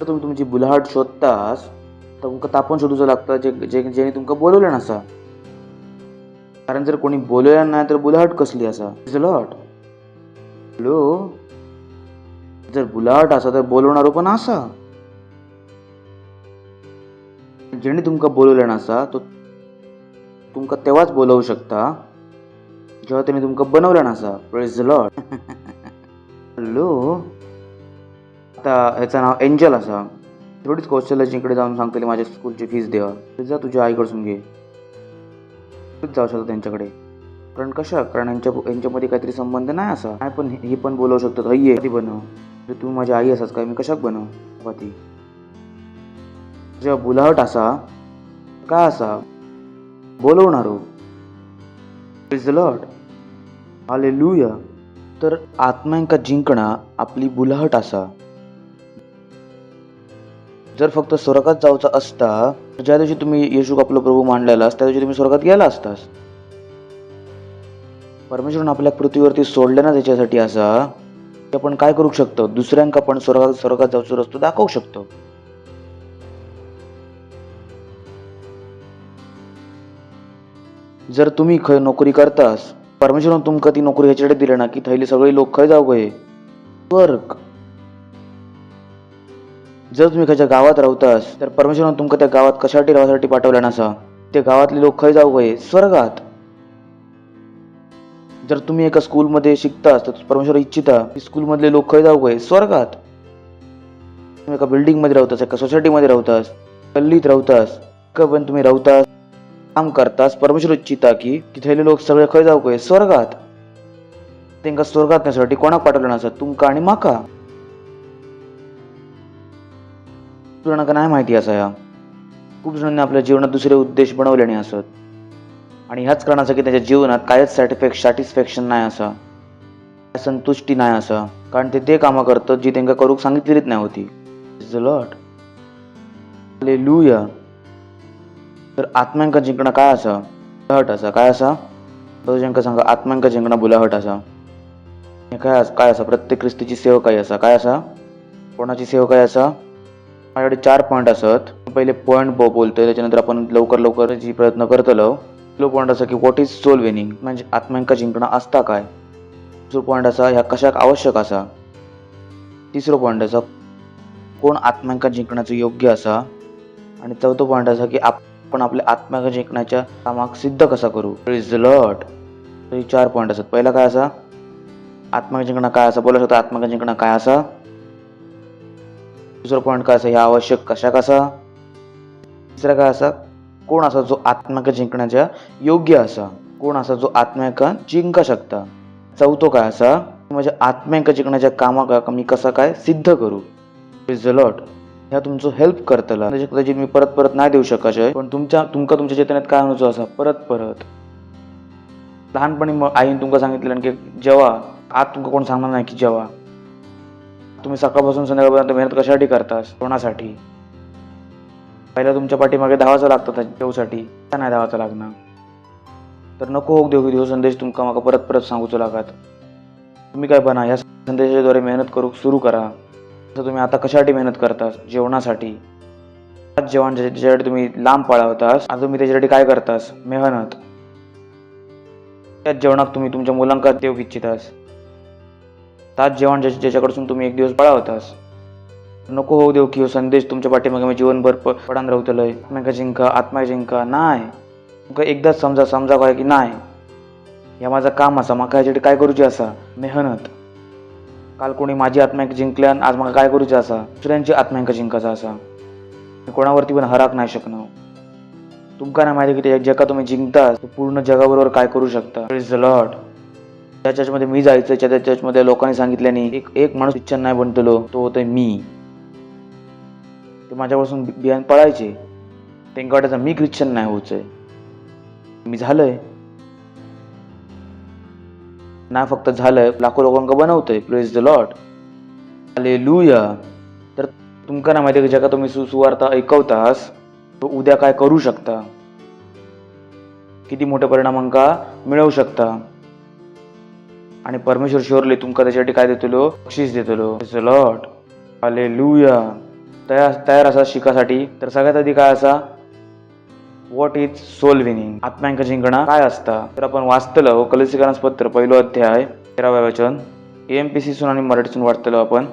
तर तुम्ही तुमची बुलाहट शोधतास, तुमका तापण शोधूचं लागतं जेणे तुमका बोलवलं नसा. कारण जर कोणी बोलवलं नाही तर बुलाहट कसली असा. Is lot. हॅलो. जर बुलाहट असा तर बोलवणारो पण असा. जेणे तुमका बोलवलं नसा तो तुमका तेव्हाच बोलवू शकता जेव्हा त्याने तुमका बनवलं नसा. Praise the Lord. हॅलो. आता ह्याचं नाव एंजल असा. थोडीच कौशल्याकडे जाऊन सांगतली माझ्या स्कूलची फीस द्या. जा तुझ्या आईकडसून घे. जाऊ शकतो त्यांच्याकडे. कारण कारण यांच्यामध्ये काहीतरी संबंध नाही असा. नाही पण हे पण बोलवू शकतात, आई कधी बनव, तुम्ही माझी आई असाच काय, मी कशाक बनव ती. जेव्हा बुलाहट असा काय असा, बोलवणारो. Praise the Lord. हालेलुया. तर आत्म्यांका जिंकणा आपली बुलाहट असा. जर फक्त स्वर्गात जाऊचा असता, ज्या दिवशी तुम्ही येशू आपलं प्रभू मानलेलास त्या दिवशी तुम्ही स्वर्गात गेला असतास. परमेश्वरानं आपल्या पृथ्वीवरती सोडलं ना त्याच्यासाठी असा की आपण काय करू शकतो, दुसऱ्यांका पण स्वर्गात जाऊचा रस्तो दाखवू शकतो. जर तुम्ही खंय नोकरी करतास, परमेश्वरान तुमका ती नोकरी ह्याच्याकडे दिली ना की थैली सगळे लोक खंय जाऊ गये, स्वर्ग. जर तुम्ही खंयच्या गावात राहतास तर परमेश्वरान तुमका त्या गावात कशासाठी राहण्यासाठी पाठवलं नसा, त्या गावातले लोक खंय जाऊ गये, स्वर्गात. जर तुम्ही एका स्कूलमध्ये शिकतास तर परमेश्वर इच्छिता की स्कूलमधले लोक खंय जाऊ गये, स्वर्गात. तुम्ही एका बिल्डिंगमध्ये राहतास, एका सोसायटीमध्ये राहतास, गल्लीत राहतास, पण तुम्ही राहतास, काम करतास, परमेश्वर इच्छिता की तिथले लोक सगळे खंय जाऊ गये, स्वर्गात. त्यांना स्वर्गात नेण्यासाठी कोणाक पाठवलं नसा, तुमका आणि माका. जणांना नाही माहिती असा. या खूप जणांनी आपल्या जीवनात दुसरे उद्देश बनवलेले असत आणि ह्याच कारणाचा की त्याच्या जीवनात कायच सॅटिस्फॅक्शन नाही असा, संतुष्टी नाही असा. कारण ते कामं करतात जी त्यांना करूक सांगितलेलीच नाही होती. Is the Lord. हालेलुया. तर आत्म्यांका जिंकणं काय असा, बुलाहट असा. काय असा, ज्यांका सांगा आत्म्यांका जिंकणं बुलाहट असा. काय असा, प्रत्येक ख्रिस्तीची सेवकाई असा. काय असा, कोणाची सेवकाई असा. माझ्याकडे 4 पॉईंट असत. पहिले पॉईंट बोलतोय, त्याच्यानंतर आपण लवकर जी प्रयत्न करतलो. पहिलो पॉईंट असा की व्हॉट इज सोल विनिंग, म्हणजे आत्म्यांका जिंकणं असता काय. दुसरो पॉईंट असा ह्या कशाक आवश्यक असा. तिसरो पॉईंट असा कोण आत्म्यांका जिंकण्याचं योग्य असा. आणि चौथो पॉईंट असा की आपण आपल्या आत्म्यांका जिंकण्याच्या कामाक सिद्ध कसा करू. Praise the Lord. हे 4 पॉईंट असतात. पहिला काय असा, आत्म्याक जिंकणं काय असा, बोला शकता आत्म्याक जिंकणं काय असा. दुसरा पॉईंट काय असा, हे आवश्यक कशा कसा. तिसरा काय असा, कोण असा जो आत्म्याक जिंकण्याच्या योग्य असा, कोण असा जो आत्म्याक जिंका शकता. चौथो काय असा, माझ्या आत्म्याक जिंकण्याच्या कामाक मी कसा काय सिद्ध करू. Praise the Lord. ह्या तुमचं हेल्प करतला. कदाचित मी परत परत नाही देऊ शकायचे, पण तुमका तुमच्या चेतनेत काय अनुचो असा परत परत. लहानपणी मग आईने तुमका सांगितलं की जेव्हा आज तुमका कोण सांगणार नाही की जेव्हा तुम्ही सकाळपासून संध्याकाळपर्यंत मेहनत कशासाठी करतास, कोणासाठी. पहिला तुमच्या पाठीमागे धावायचं लागतं जेवसाठी, नाही धावायचं लागणार. तर नको होऊ देऊ की ह्यो संदेश तुमका माका परत परत सांगूचो लागत. तुम्ही काय बना ह्या संदेशाद्वारे मेहनत करू सुरू करा. तर तुम्ही आता कशासाठी मेहनत करतास, जेवणासाठी. आज जेवण ज्याच्यासाठी तुम्ही लांब पळावतास, आज तुम्ही त्याच्यासाठी काय करतास, मेहनत. त्याच जेवणात तुम्ही तुमच्या मुलांका देऊ इच्छितास. त्याच जेवण ज्याच्याकडून तुम्ही एक दिवस पळावतास. नको होऊ देऊ की संदेश तुमच्या पाठीमागे मी जीवनभर पडान राहतलंय. आत्म्या जिंका नाही. तुमका एकदाच समजा काय की नाही या माझं काम असा, माका ह्याच्यासाठी काय करूचे असा, मेहनत. काल कोणी माझी आत्म्याक जिंकल्यान आज मला काय करूचे असा, दुसऱ्यांची आत्म्यांक जिंकायचा असा. कोणावरती पण हराक नाही शकणार. तुमका नाही माहिती की जगा तुम्ही जिंकता पूर्ण जगाबरोबर काय करू शकता. Praise the Lord. त्या चर्चमध्ये मी जायचं, त्या चर्चमध्ये लोकांनी सांगितल्याने एक माणूस ख्रिश्चन नाही बनतलो, तो होतोय मी. ते माझ्यापासून बियाण पळायचे. त्यांना वाटायचं मी ख्रिश्चन नाही होतोय. मी झालंय ना, फक्त झालंय, लाखो लोकांना बनवतोय. Praise the Lord. हालेलुया. तर तुमका ना माहिती की जगा तुम्ही सुवार्ता ऐकवतास तो उद्या काय करू शकता, किती मोठे परिणामांका मिळवू शकता. आणि परमेश्वर शुअरली तुमका त्याच्यासाठी काय देतलो, बक्षीस देतलो. Praise the Lord. हालेलुया. तयार असा शिकासाठी. तर सगळ्यात आधी काय असा, व्हॉट इज सोल विनिंग, आत्म्यांक जिंकणं काय असता. तर आपण वाचतलं कलोसिकरांस पत्र 1 अध्याय 13 वचन AMPC आणि मराठीतून वाचतलं आपण.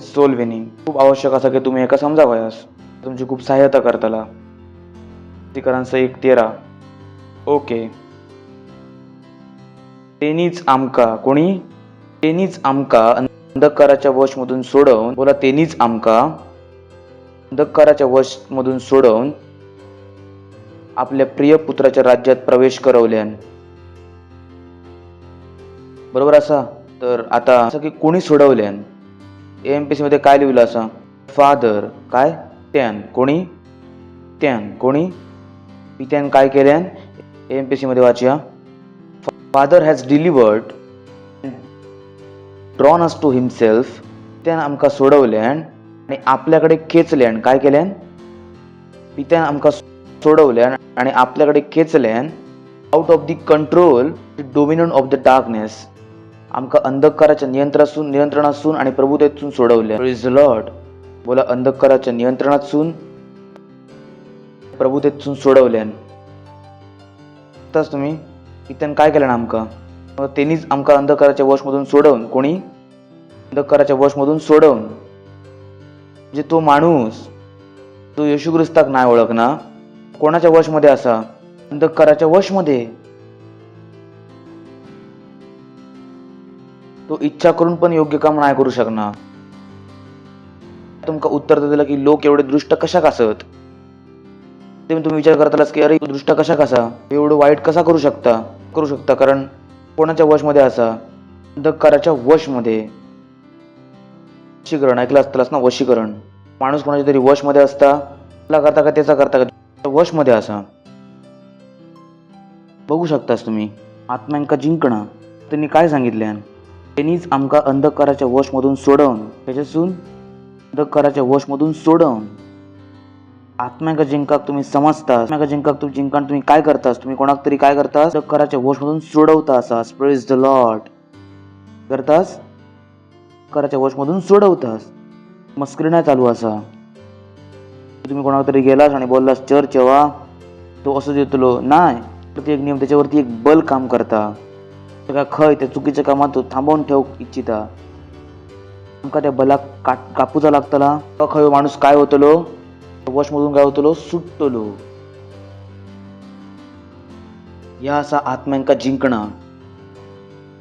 सोल विनिंग खूप आवश्यक असा की तुम्ही एका समजावयास तुमची खूप सहायता करतला. कलोसिकरांस 1:13. ओके. तेनीच आमका, कोणी, तेनीच आमका अंधकाराच्या वशमधून सोडवून, बोला तेनीच आमका अंधकाराच्या वशमधून सोडवून आपल्या प्रिय पुत्राच्या राज्यात प्रवेश करवल्यान. बरोबर असा. तर आता असं की कोणी सोडवल्यान, AMPC मध्ये काय लिहिलं असा, फादर काय त्यान, कोणी त्यान, कोणी पित्यान काय केल्यान. AMPC मध्ये वाचूया, father has delivered drawn us to himself. त्यान आमका सोडवल्यान आणि आपल्याकडे खेचल्यान. काय केल्यान, पित्यान आमका सोडवल्यान आणि आपल्याकडे खेचल्यान. Out of the control dominion of the darkness. आमका अंधकाराच्या नियंत्रणातून आणि प्रभुतेतून सोडवल्यान. Praise the lord. बोला अंधकाराच्या नियंत्रणातून प्रभुतेतून सोडवल्यान. तुम्ही पित्यान काय केलं आमका, त्यांनीच आमका अंधकाराच्या वशमधून सोडवून, कोणी अंधकाराच्या वशमधून सोडवून. म्हणजे तो माणूस तो येशू ख्रिस्ताक नाही ओळखना, कोणाच्या वशमध्ये असा, अंधकाराच्या वशमध्ये. तो इच्छा करून पण योग्य काम नाही करू शकणार. तुमका उत्तर दिलं की लोक एवढे दृष्ट कशा असत. ते तुम्ही विचार करतालाच की अरे दृष्ट कशा कसा, एवढं वाईट कसा करू शकता. कारण कोणाच्या वशमध्ये असा, अंधकाराच्या वशमध्ये. वशीकरण ऐकलं असतास ना, वशीकरण. माणूस कोणाच्या तरी वशमध्ये असता, करता का त्याचा करता का वशमध्ये असा. बघू शकतास तुम्ही. आत्म्यांका जिंकणं त्यांनी काय सांगितले, त्यांनीच आमका अंधकाराच्या वशमधून सोडवून, त्याच्यातून अंधकाराच्या वशमधून सोडवून. आत्म्यांका जिंकाक तुम्ही समजता, आत्म्यांका जिंकाक तुम्ही काय करतास, तुम्ही कोणाक तरी काय करतास, अंधकाराच्या वशमधून सोडवता असास. Praise the Lord. करतास, अंधकाराच्या वशमधून सोडवतास. मस्करी नाही चालू असा. तुम्ही कोणाला तरी गेलास आणि बोललास चर्च वा तो असं देतलो नाही, प्रत्येक नियम त्याच्यावरती एक बल काम करता. का खय त्या चुकीच्या कामात तो थांबवून ठेवू इच्छिता. तुमका त्या बलाक कापूचा लागतला. खय माणूस काय होतलो, वशमधून काय होतलो, सुटतलो. या असा आत्म्यांका जिंकणं.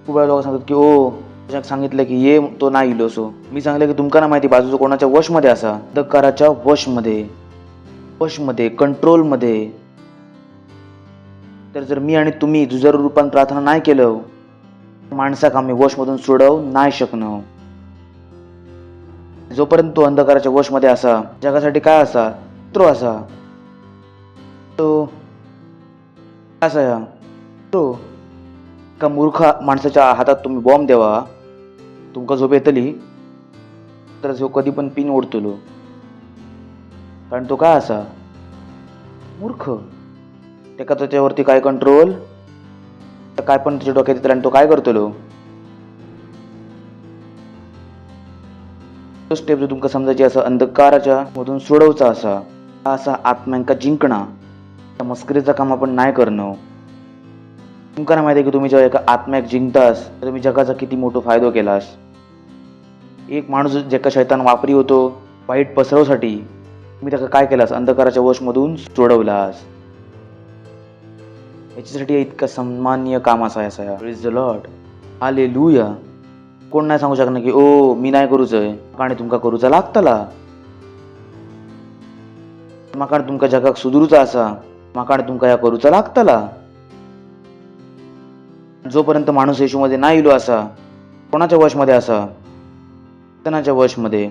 खूप वेळा लोक सांगतात की ओ तुझ्या सांगितलं की ये तो नाही इलो असो. मी सांगितलं की तुमका ना माहिती बाजूचं कोणाच्या वशमध्ये असा, अंधकाराच्या वशमध्ये कंट्रोलमध्ये. तर जर मी आणि तुम्ही जुजर रूपान प्रार्थना नाही केलं, माणसाक आम्ही वशमधून सोडव नाही शकणं. जोपर्यंत तो अंधकाराच्या वशमध्ये असा, जगासाठी काय असा तो असा, तो असा या तो एका मूर्ख माणसाच्या हातात तुम्ही बॉम्ब देवा, तुमका झोप येतली तर जो कधी पण पिन ओढतलो. कारण तो काय असा मूर्ख. त्याका त्याच्यावरती काय कंट्रोल, काय पण त्याच्या डोक्यात येतलं आणि तो काय करतलो. तो स्टेप जो तुमका समजायची असा, अंधकाराच्या मधून सोडवचा असा आत्म्यांका जिंकणा. त्या मस्करीचं काम आपण नाही करणं. तुमका ना माहिती आहे की तुम्ही जेव्हा एका आत्म्याक जिंकतास तर तुम्ही जगाचा किती मोठा फायदा केलास. एक माणूस ज्याका शैतान वापरी होतो वाईट पसरवसाठी, तुम्ही त्याला काय केलास, अंधकाराच्या वशमधून सोडवलास. याच्यासाठी इतकं सन्माननीय काम असा. Praise the Lord, hallelujah. कोण नाही सांगू शकणार की ओ मी नाही करूचंय, आणि तुमका करूचा लागतला. माका तुमका जगाक सुधरूचा असा, माका तुमका या करूचा लागतला. जोपर्यंत माणूस येशूमध्ये नाही इलो असा, कोणाच्या वशमध्ये असा, तनाच्या वशमध्ये,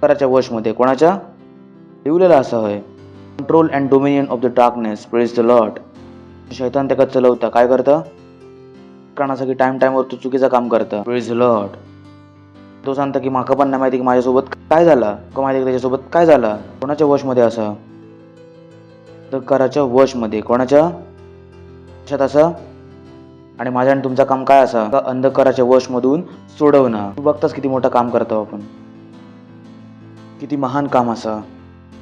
कराच्या वशमध्ये, कोणाच्या ठेवलेला असा होय. Control and dominion of the darkness. Praise the Lord. शैतान त्याला चलवता काय करता, करण्यासाठी टाइमवर तू चुकीचं काम करता. Praise the Lord. तो सांगता की माका पण नाही माहिती की माझ्यासोबत काय झाला, का माहिती की त्याच्यासोबत काय झाला. कोणाच्या वशमध्ये असा, तर कराच्या वशमध्ये, कोणाच्या कशात असा. आणि माझ्या आणि तुमचं काम काय असा, अंधकाराच्या वशमधून सोडवणं. तू बघतास किती मोठं काम करतो आपण, किती महान काम असा.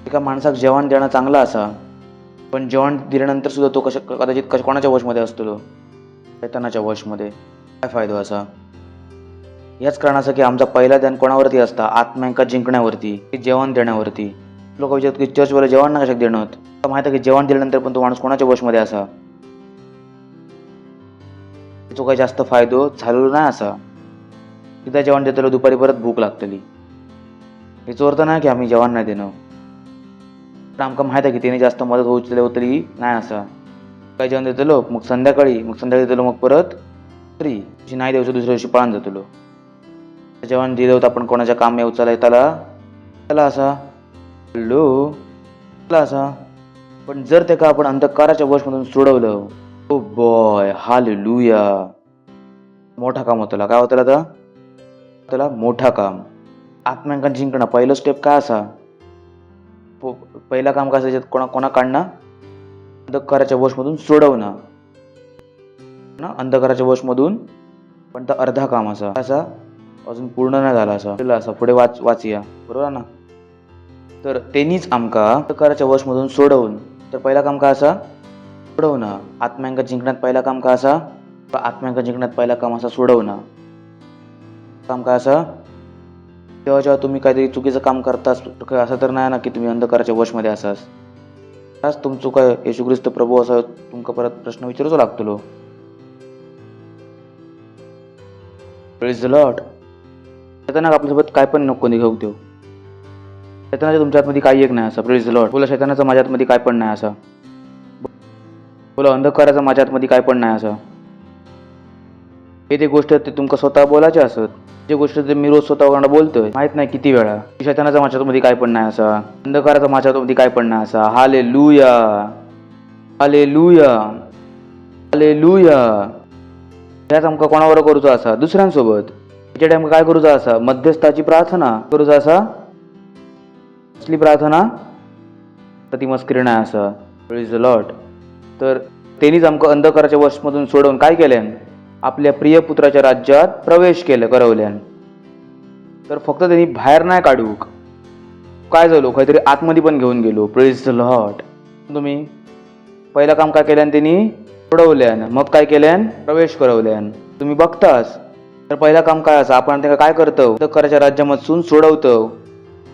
एका माणसाक जेवण देणं चांगलं असा, पण जेवण दिल्यानंतर सुद्धा तो कदाचित कोणाच्या वशमध्ये असतो, शैतानाच्या वशमध्ये. काय फायदा असा. याच कारणाचं की आमचा पहिला ध्यान कोणावरती असता, आत्म्यांका जिंकण्यावरती, जेवण देण्यावरती. लोक विचारतात की चर्चवाला जेवण नाही कशाक देणं. माहिती आहे की जेवण दिल्यानंतर पण तो माणूस कोणाच्या वशमध्ये असा, तो काही जास्त फायदो झालेलो नाही असा. एकदा जेवण देतलो दुपारी परत भूक लागतली. याचा अर्थ नाही की आम्ही जेवण नाही देणं, पण आमका माहिती आहे की त्याने जास्त मदत होतली नाही असा. काही जेवण देतलो मग संध्याकाळी देतलो, मग परत तरी नाही द्यायचं, दुसऱ्या दिवशी पळून जातलो. जेवण दिलं होतं आपण कोणाच्या काम येऊचाला त्याला असा हॅलो त्याला असा. पण जर त्याला आपण अंधकाराच्या वशमधून सोडवलं, ओ बॉय हालेलुया, मोठा काम होतं. काय होतं त्याला मोठा काम. आत्म्यांका जिंकणं पहिलं स्टेप काय असा, पहिला काम काय असायचं, कोणा काढणं, अंधकाराच्या वशमधून सोडवणं ना, अंधकाराच्या वशमधून. पण तर अर्धा काम असा अजून पूर्ण नाही झाला असा पुढे वाचूया बरोबर ना. तर त्यांनीच आमका अंधकाराच्या वशमधून सोडवून, तर पहिला काम काय असा सोडवणं. आत्म्यांका जिंकण्यात पहिला काम काय असा, आत्म्यांका जिंकण्यात पहिला काम असा सोडवणं. काम काय असा, जेव्हा तुम्ही काहीतरी चुकीचं काम करतास, असं तर नाही ना की तुम्ही अंधकाराच्या वशमध्ये असाच. तुमचं काय येशू ख्रिस्त प्रभू असं तुमका परत प्रश्न विचारूच लागतो. Praise the Lord. शैतानाक आपल्यासोबत काय पण नको निघाऊ देऊ. शैतानाच्या तुमच्या आतमध्ये काही एक नाही असा. Praise the lord. बोला शैतानाचं माझ्या आतमध्ये काय पण नाही असा. बोला अंधकाराचं माझ्या आतमध्ये काय पण नाही असा. हे ते गोष्ट ते तुमका स्वतः बोलायचे असत. जे गोष्ट ते मी रोज स्वतः बोलतोय माहित नाही किती वेळा. शैतानाचा माझ्यामध्ये काय पण नाही असा, अंधकाराचा माझ्यामध्ये काय पण नाही असा. Hallelujah hallelujah hallelujah. त्याच आमका कोणावर करूचा असा, दुसऱ्यांसोबत. त्याच्या टाइम काय करूचा असा, मध्यस्थाची प्रार्थना करूचा असा. कसली प्रार्थना, तर ती मस्करी नाही असा. Praise the lord. तर त्यांनीच आमका अंधकाराच्या वशमधून सोडवून काय केल्यान, आपल्या प्रिय पुत्राच्या राज्यात प्रवेश करवल्यान. तर फक्त त्यांनी बाहेर नाही काढूक, काय झालो काहीतरी आतमध्ये पण घेऊन गेलो. Praise the Lord. तुम्ही पहिलं काम काय केल्यान, त्यांनी सोडवल्यान, मग काय केल्यान, प्रवेश करवल्यान. तुम्ही बघतास तर पहिलं काम काय असं, आपण त्यांना काय करतो, अंधकाराच्या राज्यामधून सोडवतो.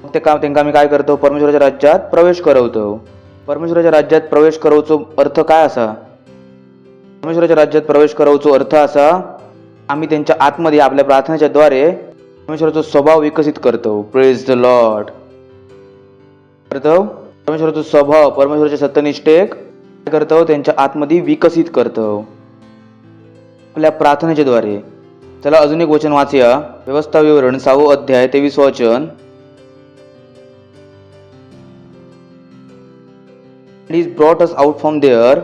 मग ते काम त्यांना आम्ही काय करतो, परमेश्वराच्या राज्यात प्रवेश करवतो. परमेश्वराच्या राज्यात प्रवेश करवचो अर्थ काय असा, परमेश्वराच्या राज्यात प्रवेश करवचो अर्थ असा, आम्ही त्यांच्या आतमध्ये आपल्या प्रार्थनेच्या द्वारे परमेश्वराचा स्वभाव विकसित करतो. Praise the Lord. करतो परमेश्वराचा स्वभाव, परमेश्वराचे सत्यनिष्ठेक काय करतो? त्यांच्या आतमध्ये विकसित करतो आपल्या प्रार्थनेच्या द्वारे. चला अजून एक वचन वाचूया. व्यवस्था विवरण 6 अध्याय 23 वचन. He brought us out from there,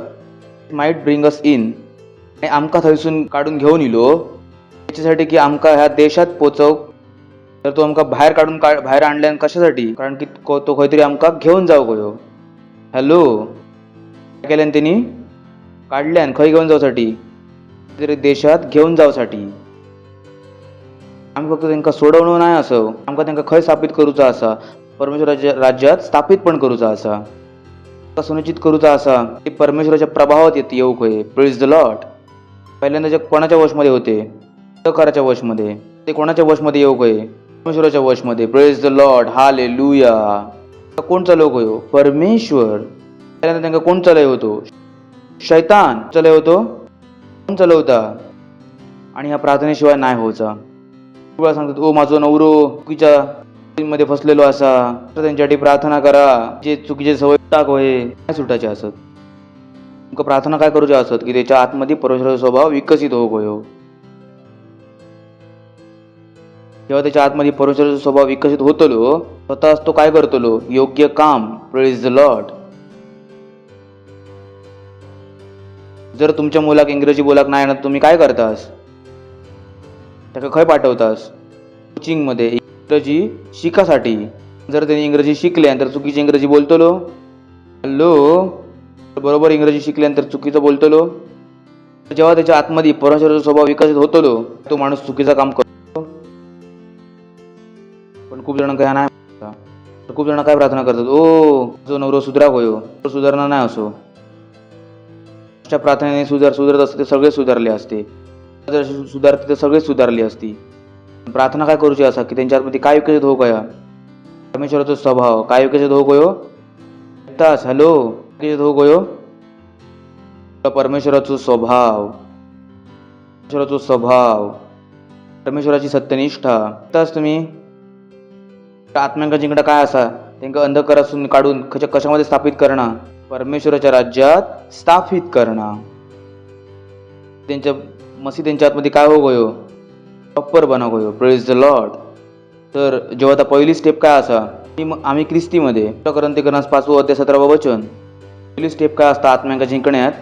might bring us in. आणि आमका थंयसून काढून घेऊन इलो याच्यासाठी की आमका ह्या देशात पोचव. तर तो आमका बाहेर आणल्यान कशासाठी? कारण की तो खंय तरी आमका घेऊन जाऊ गयो. हॅलो, काय केल्यान त्यांनी? काढल्यान खंय घेऊन जाऊसाठी? तरी देशात घेऊन जाऊसाठी. आम्ही फक्त त्यांना सोडवणं नाही असं, आमका त्यांना खंय स्थापित करूचा असा? परमेश्वराच्या राज्यात स्थापित पण करूचा असा, सुनिश्चित करूचा असा ते परमेश्वराच्या प्रभावात येऊ खंय. Praise the lord. पहिल्यांदा जे कोणाच्या वशमध्ये होते? अंधकाराच्या वशमध्ये. ते कोणाच्या वशमध्ये येऊ खंय? परमेश्वराच्या वशमध्ये. Praise the Lord. हालेलुया. कोण चालव गयो? परमेश्वर. पहिल्यांदा त्यांना कोण चालय होतो? शैतान चालय होतो. कोण चालवता? आणि ह्या प्रार्थनेशिवाय नाही व्हायचा. वेळा सांगतात, ओ माझो नवरो चुकीच्या मध्ये फसलेलो असा, तर त्यांच्यासाठी प्रार्थना करा. जे चुकीचे सवय टाक होय काय सुटायचे असत. तुमका प्रार्थना काय करूचे असत? की त्याच्या आतमध्ये परमेश्वराचा स्वभाव विकसित हो गयो. जेव्हा त्याच्या आतमध्ये परमेश्वराचा स्वभाव विकसित होतलो, स्वतःच तो काय करतलो? योग्य काम. Praise the Lord. जर तुमच्या मुलाक इंग्रजी बोलाक नाही ना, तुम्ही काय करतास? त्याला खंय पाठवतास? कोचिंग मध्ये इंग्रजी शिकासाठी. जर त्यांनी इंग्रजी शिकल्यानंतर चुकीची इंग्रजी बोलतलो, हॅलो, बरोबर इंग्रजी शिकल्यानंतर चुकीचं बोलतलो, जेव्हा त्याच्या आतमध्ये परमेश्वराचा स्वभाव विकसित होतलो, तो माणूस चुकीचं काम करतो. पण खूप जण काय नाही, खूप जण काय प्रार्थना करतात, ओ जो नवरो सुधरा होयो, तो सुधारणा नाही असो. अशा प्रार्थनेने सुधारत असते ते सगळे सुधारले असते. जर सुधारते तर सगळे सुधारली असती. प्रार्थना काय करूची असा की त्यांच्या आतमध्ये काय विकसित हो गया? परमेश्वराचा स्वभाव काय विकसित हो गयो? तास हॅलो विकसित हो गयो? परमेश्वराचा स्वभाव, परमेश्वराचा स्वभाव, परमेश्वराची सत्यनिष्ठा. तास तुम्ही आत्म्यांका जिंकणं काय असा? त्यांना अंधकारातून काढून कशामध्ये स्थापित करणं? परमेश्वराच्या राज्यात स्थापित करणं. त्यांच्या त्यांच्या आतमध्ये काय हो गयो? प्रॉपर बना गयो. Praise the lord. तर जेव्हा आता पहिली स्टेप काय असा? आम्ही ख्रिस्तीमध्ये करंथीकरणास 5 अध्याय 17 वचन. पहिली स्टेप काय असता आत्म्यांका जिंकण्यात?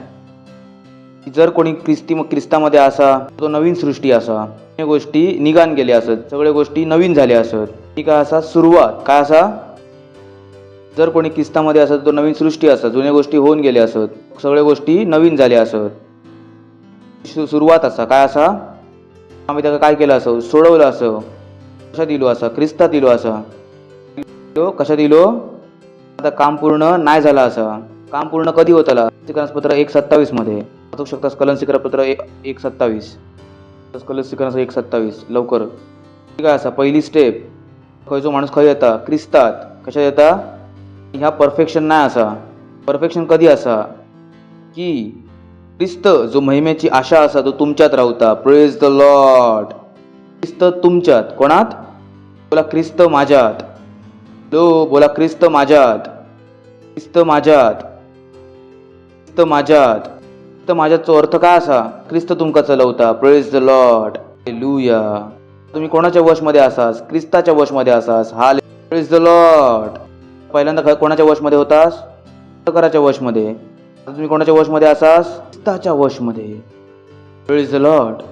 जर कोणी ख्रिस्तामध्ये असा, तो नवीन सृष्टी असा. या गोष्टी निघान गेल्या असत, सगळ्या गोष्टी नवीन झाल्या असत. ती काय असा? सुरुवात. काय असा? जर कोणी ख्रिस्तामध्ये असत, तो नवीन सृष्टी असत. जुन्या गोष्टी होऊन गेल्या असत, सगळ्या गोष्टी नवीन झाल्या असत. सुरुवात असा. काय असा? आम्ही त्याला काय केलं असं? सोडवलं असं. कशा दिलो असा? ख्रिस्तात दिलो असा. कशा दिलो? आता काम पूर्ण नाही झाला असा. काम पूर्ण कधी होताला? पत्र 1:27 मध्ये वाचू शकतास. पत्र 1:27. कलसीकरण 1:27 लवकर. काय असा? पहिली स्टेप. खंयचो माणूस खंय येता? ख्रिस्तात. कशा येता? ह्या परफेक्शन नाही असा. परफेक्शन कधी असा? की ख्रिस्त जो महिमेची आशा असा तो तुमच्यात राहता. Praise the Lord. ख्रिस्त तुमच्यात. कोणात? बोला ख्रिस्त माझ्यात. बोला ख्रिस्त माझ्यात. ख्रिस्त माझ्यात. ख्रिस्त माझ्यात. ख्रिस्त माझ्याचा अर्थ काय असा? ख्रिस्त तुमका चलवता. Praise the Lord. हालेलुया. तुम्ही कोणाच्या वशमध्ये असास? ख्रिस्ताच्या वशमध्ये असास. हालेलुया. Praise the lord. पहिल्यांदा कोणाच्या वशमध्ये होतास? अंधकाराच्या वशमध्ये. तुम्ही कोणाच्या वशमध्ये असास? ख्रिस्ताच्या वशमध्ये. Praise the Lord.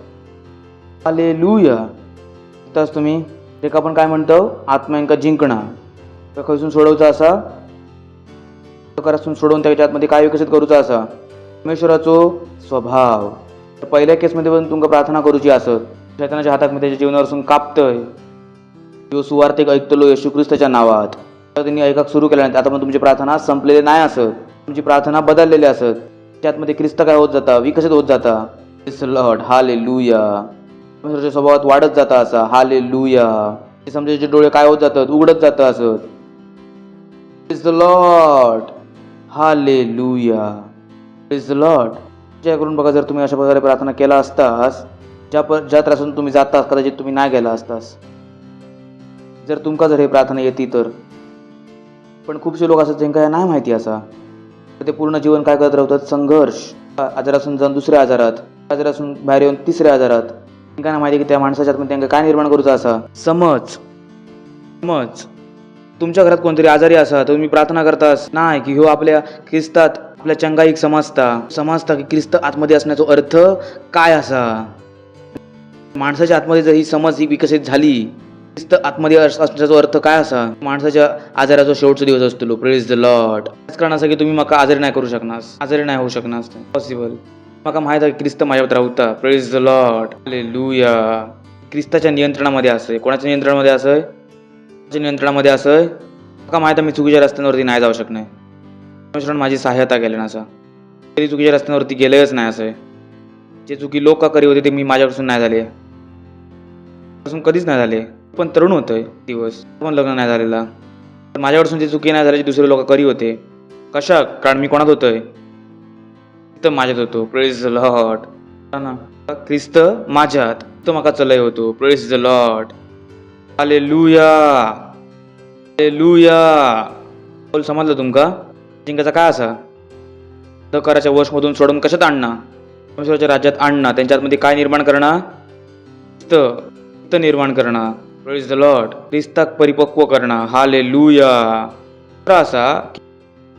हालेलुया. त्याच तुम्ही एक आपण काय म्हणतो? आत्म्यांका जिंकणं. तर खैसून सोडवचा असा? अंधकारातून सोडवून त्याच्या आतमध्ये काय विकसित करूचा असा? परमेश्वराचो स्वभाव. तर पहिल्या केसमध्ये पण तुमका प्रार्थना करूची असत. शैतानाच्या हातात मी त्याच्या जीवनावरून कापतय. तो सुवार्तिक ऐकतलो येशू ख्रिस्ताच्या नावात. तर त्यांनी ऐकाक सुरू केल्यानंतर आता पण तुमची प्रार्थना संपलेली नाही असत. तुमची प्रार्थना बदललेली असत. त्यातमध्ये ख्रिस्त काय होत जाता? विकसित होत जाता. Praise the Lord. हालेलुया. परमेश्वराच्या स्वभावात वाढत जाता असा. हालेलुया. ते समजायचे डोळे काय होत जातात? उघडत जात असत. Praise the Lord. Hallelujah. Praise the lord. जय करून बघा, जर तुम्ही अशा प्रकारे प्रार्थना केला असतास ज्या त्रासून तुम्ही जातास कदाचित तुम्ही नाही गेला असतास जर तुमका जर हे प्रार्थना येते तर. पण खूपशे लोक असतात ज्यांका नाही माहिती असा, तर ते पूर्ण जीवन काय करत राहतात, संघर्ष. आजारासून जाऊन दुसऱ्या आजारात, आजारासून बाहेर येऊन तिसऱ्या आजारात. त्यांना माहिती की त्या माणसाच्या आतमध्ये त्यांना काय निर्माण करूचा असा, समज. तुमच्या घरात कोणतरी आजारी असा तर तुम्ही प्रार्थना करतास नाही की ह्यो आपल्या ख्रिस्तात आपल्या चंगाईक समजता की ख्रिस्त आतमध्ये असण्याचा अर्थ काय असा. माणसाच्या आतमध्ये जर ही समज ही विकसित झाली, ख्रिस्त आतमध्ये असण्याचा अर्थ काय असा, माणसाच्या आजाराचा शेवटचा दिवस असतो. Praise the Lord. त्याच कारण असं की तुम्ही मका आजारी नाही करू शकणार, आजारी नाही होऊ शकणार, पॉसिबल. मका माहित आहे की ख्रिस्त माझ्यावर राहता. Praise the Lord. हालेलुया. ख्रिस्ताच्या नियंत्रणामध्ये असं. कोणाच्या नियंत्रणामध्ये असं, नियंत्रणामध्ये असं. मका माहित आहे मी चुकीच्या रस्त्यांवरती नाही जाऊ शकणार. परमेश्वरानं माझी सहायता केली ना असं. कधी चुकीच्या रस्त्यांवरती गेलेच नाही असं. जे चुकी लोक का करी होते ते मी माझ्यापासून नाही झाले, कधीच नाही झाले. पण तरुण होतोय दिवस, पण लग्न नाही झालेला. पण माझ्याकडून जे चुकी नाही झाले दुसरे लोक करी होते. कशा? कारण मी कोणात होतोय, तर माझ्यात होतो. Praise the Lord. ख्रिस्त माझ्यात तो मका चलय होतो. Praise the Lord. Hallelujah. Hallelujah. बोल, समजलं तुमका? जिंकायचा काय असा, अंधकाराच्या वशमधून सोडून कशात आणणार, परमेश्वराच्या राज्यात आणणार. त्यांच्यामध्ये काय निर्माण करणार, ख्रिस्त निर्माण करणार. Praise the Lord. ख्रिस्ताक परिपक्व करणार. हालेलुया. असा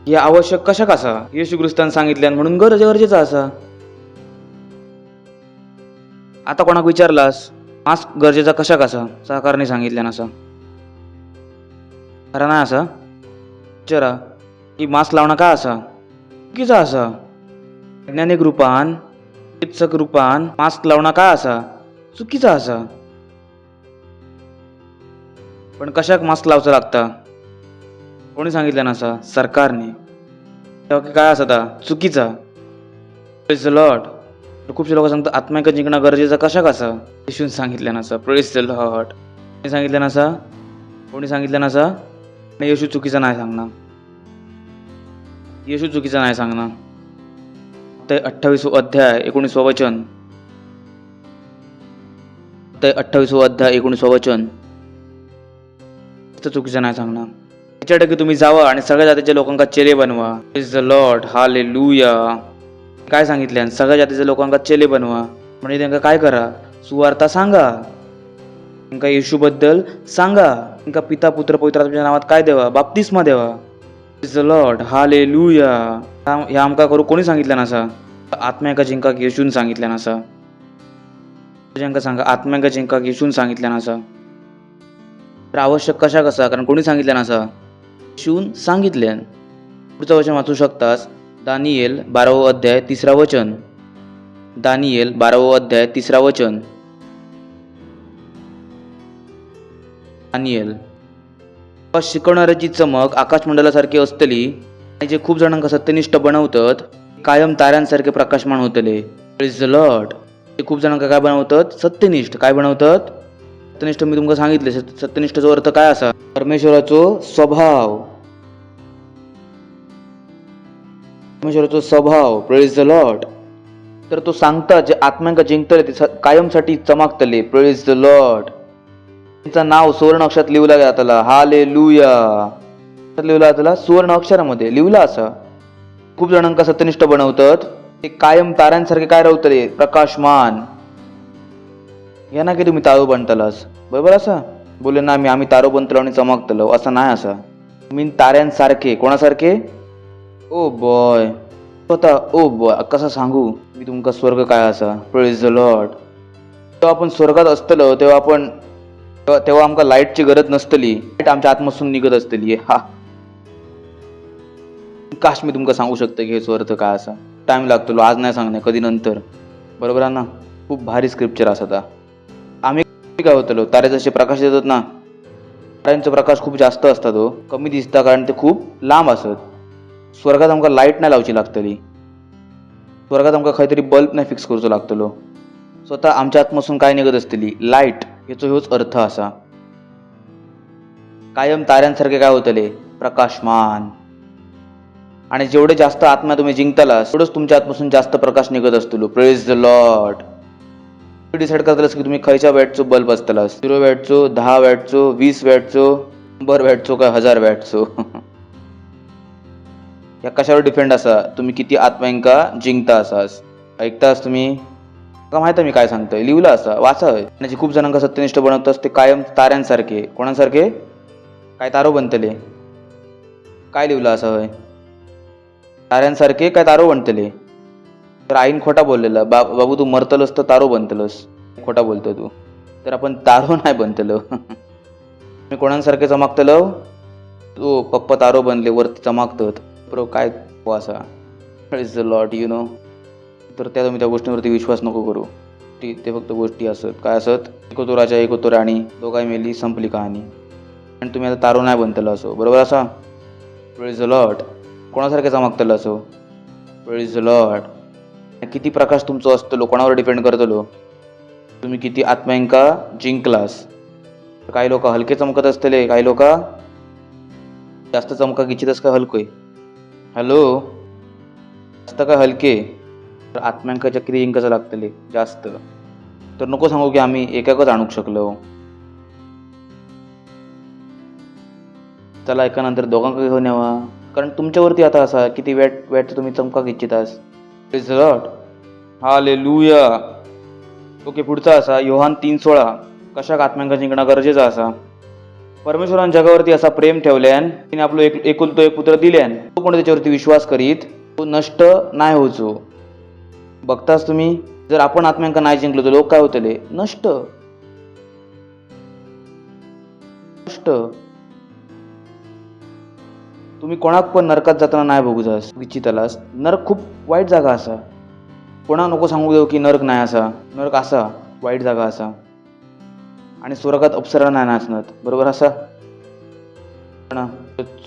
हे आवश्यक कशाक असा, येशू ख्रिस्तान सांगितल्यान म्हणून गरजेचा असा. आता कोणाक विचारलास मास्क गरजेचा कशाक असा, सहकारने सांगितल्यान असा, खरा नाही असा. विचारा की मास्क लावणं काय असा, चुकीचा असा. वैज्ञानिक रूपान, चिकित्सक रूपान मास्क लावणं काय असा, चुकीचा असा. पण कशाक मास्क लावचं लागता, कोणी सांगितलं नसा, सरकारने. तेव्हा काय असता, चुकीचा. Praise the Lord. खूपशे लोक सांगतात आत्मिक जिंकणं गरजेचं कशाक असा, येशून सांगितलं नसा. Praise the Lord. कोणी सांगितलं नसा, कोणी सांगितलं नसा. आणि येशू चुकीचा नाही सांगणार, येशू चुकीचा नाही सांगणार. ते 28 अध्याय 19 वचन, ते 28 अध्याय 19 वचन चुकीचं नाही सांगणार. त्याच्यासाठी तुम्ही जावा आणि सगळ्या जातीच्या लोकांका चेले बनवा. Praise the Lord. हालेलुया. काय सांगितले, सगळ्या जातीच्या लोकांका चेले बनवा. म्हणजे त्यांना काय करा, सुवार्ता सांगा, त्यांना येशूबद्दल सांगा, त्यांना पिता पुत्र पवित्र आत्म्याच्या नावात काय देवा, बाप्तिस्मा देवा. Praise the Lord. हालेलुया. हे आमका करू कोणी सांगितलं नसा, आत्म्याका जिंका येशून सांगितलं नसा. ज्यांका सांगा आत्म्याका जिंका येशून सांगितलं नसा. तर आवश्यक कशा कसा, कारण कोणी सांगितलं नसा, येशून सांगितल्यान. पुढचं वचन वाचू शकतास, दानियेल 12 अध्याय 3 वचन. दानियेल 12 अध्याय 3 वचन. दानियेल. शिकवणाऱ्याची चमक आकाशमंडलासारखी असतली आणि जे खूप जणांका सत्यनिष्ठ बनवतात कायम ताऱ्यांसारखे प्रकाशमान होतले. Praise the Lord. ते खूप जणांका काय बनवतात, सत्यनिष्ठ. काय बनवतात, सत्यनिष्ठ. मी तुमका सांगितले सत्यनिष्ठाचा अर्थ काय असा, परमेश्वराचो स्वभाव, परमेश्वराचो स्वभाव. Praise the lord. तर तो सांगता जे आत्म्यांका जिंकतले ते कायमसाठी चमकतले. Praise the lord. त्यांचं नाव सुवर्ण अक्षरात लिहिला जातला. हालेलुया. लिहिला जातला सुवर्ण अक्षरामध्ये लिहिला असा. खूप जणांका सत्यनिष्ठ बनवतात ते कायम ताऱ्यांसारखे काय राहतले, प्रकाशमान. या ना की तुम्ही तारो बनतलास, बरोबर असा बोलले ना, आम्ही तारो बनतलो आणि चमकतलो, असं नाही. असा मी ताऱ्यांसारखे. कोणासारखे, ओ बॉय, स्वतः ओ बॉय. कसं सांगू मी तुमका स्वर्ग काय असा. Praise the Lord. तेव्हा आपण स्वर्गात असतलो तेव्हा आमका लाईटची गरज नसतली, लाईट आमच्या आत्मसून निघत असतली. हा काश मी तुमका सांगू शकतो की हे स्वर्ग काय असा. टाइम लागतो, आज नाही सांगणे, कधी नंतर, बरोबर आहे ना. खूप भारी स्क्रिप्चर असता. आम्ही काय होतलो, तारे जसे प्रकाश देतात ना, ताऱ्यांचा प्रकाश खूप जास्त असतात, तो कमी दिसता कारण ते खूप लांब असत. स्वर्गात आमका लाईट नाही लावची लागतली, स्वर्गात आमका काहीतरी बल्ब नाही फिक्स करूचो लागतलो. स्वतः आमच्या आत्मसून काय निघत असतली, लाईट. याचा ह्योच अर्थ असा. कायम ताऱ्यांसारखे काय होतले, प्रकाशमान. आणि जेवढे जास्त आत्मा तुम्ही जिंकताला तेवढंच तुमच्या आतपासून जास्त प्रकाश निघत असतो. Praise the Lord. डिसाईड करतलास की तुम्ही खयच्या वॅटचो बल्ब असतलास, 0 वॅटचो, 10 वॅटचो, 20 वॅटचो, 100 वॅटचो काय 1000 वॅटचो. या कशावर डिपेंड असा तुम्ही किती आत्म्यांका जिंकता असास. ऐकतास तुम्ही का माहित आहे मी काय सांगतोय, लिहिलं असा वाचा. आणि खूप जणांका सत्यनिष्ठ बनवतात ते कायम ताऱ्यांसारखे. कोणासारखे? काय तारो बनतले. काय लिहिलं असं होय, ताऱ्यांसारखे काय तारो बनतले. तर आईन खोटा बोललेला, बाबू तू मरतलस तर तारो बनतलस. खोटा बोलतो तू. तर आपण तारो नाही बनतलो. मी कोणासारखे चमकतलो, तो पप्पा तारो बनले वरती चमकतात. प्रो काय असा is the Lord you know. तर त्या तुम्ही त्या गोष्टींवरती विश्वास नको करू. ते फक्त गोष्टी असत. काय असत, एकोतो राजा एकोतो राणी, दोघाही मेली संपली कहाणी. आणि तुम्ही आता तारो नाही बनतलो असो, बरोबर असा. Praise the lord. कोणासारखे चमकतलो असो. Praise the lord. किती प्रकाश तुमचो असतलो कोणावर डिपेंड करतलो, तुम्ही किती आत्म्यांका जिंकलास. काही लोक हलके चमकत असतले, काही लोक जास्त चमका इच्छितच काय हलकोय. हॅलो, जास्त काय हलके तर आत्म्यांका चक्री जिंकायचं लागतले जास्त. तर नको सांगू की आम्ही एकाकच आणू शकलो. चला एका नंतर दोघांकडे घेऊन यावा, कारण तुमच्यावरती आता असा किती वॅट तुम्ही चमका इच्छितास. Praise the Lord. Hallelujah. Okay, पुढचा असा योहान 3:16. कशाक आत्म्यांका जिंकणं गरजेचं असा. परमेश्वरान जगावरती असा प्रेम ठेवल्यान तिने आपलो एकुलतो एक पुत्र दिल्यान, तो कोण त्याच्यावरती विश्वास करीत तो नष्ट नाही होचो. बघताच तुम्ही, जर आपण आत्म्यांका नाही जिंकलो तर लोक काय होतले, नष्ट. तुम्ही कोणाक पण नरकात जाताना नाही बघू जास विचितालास. नरक खूप वाईट जागा असा. कोणा नको सांगू देऊ की नरक नाही असा. नरक असा वाईट जागा असा. आणि स्वर्गात अप्सरा नाही नाचणत, बरोबर असा.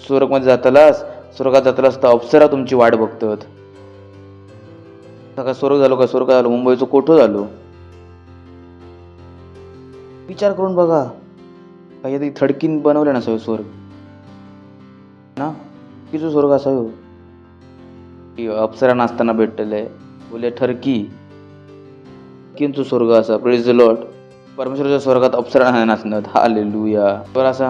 स्वर्गमध्ये जातालास, स्वर्गात जातालास तर अप्सरा तुमची वाट बघतात. काय स्वर्ग झालो, काय स्वर्ग झालो, मुंबईचं कोठो झालो. विचार करून बघा, काहीतरी थडकीन बनवले ना स्वर्ग ना. किती स्वर्ग असा हो, अप्सरा नाचताना भेटले बोले ठरकी किंचू स्वर्ग असा. Praise the Lord. परमेश्वराच्या स्वर्गात अप्सरा नाही नाचणार. हालेलुया. बरं असा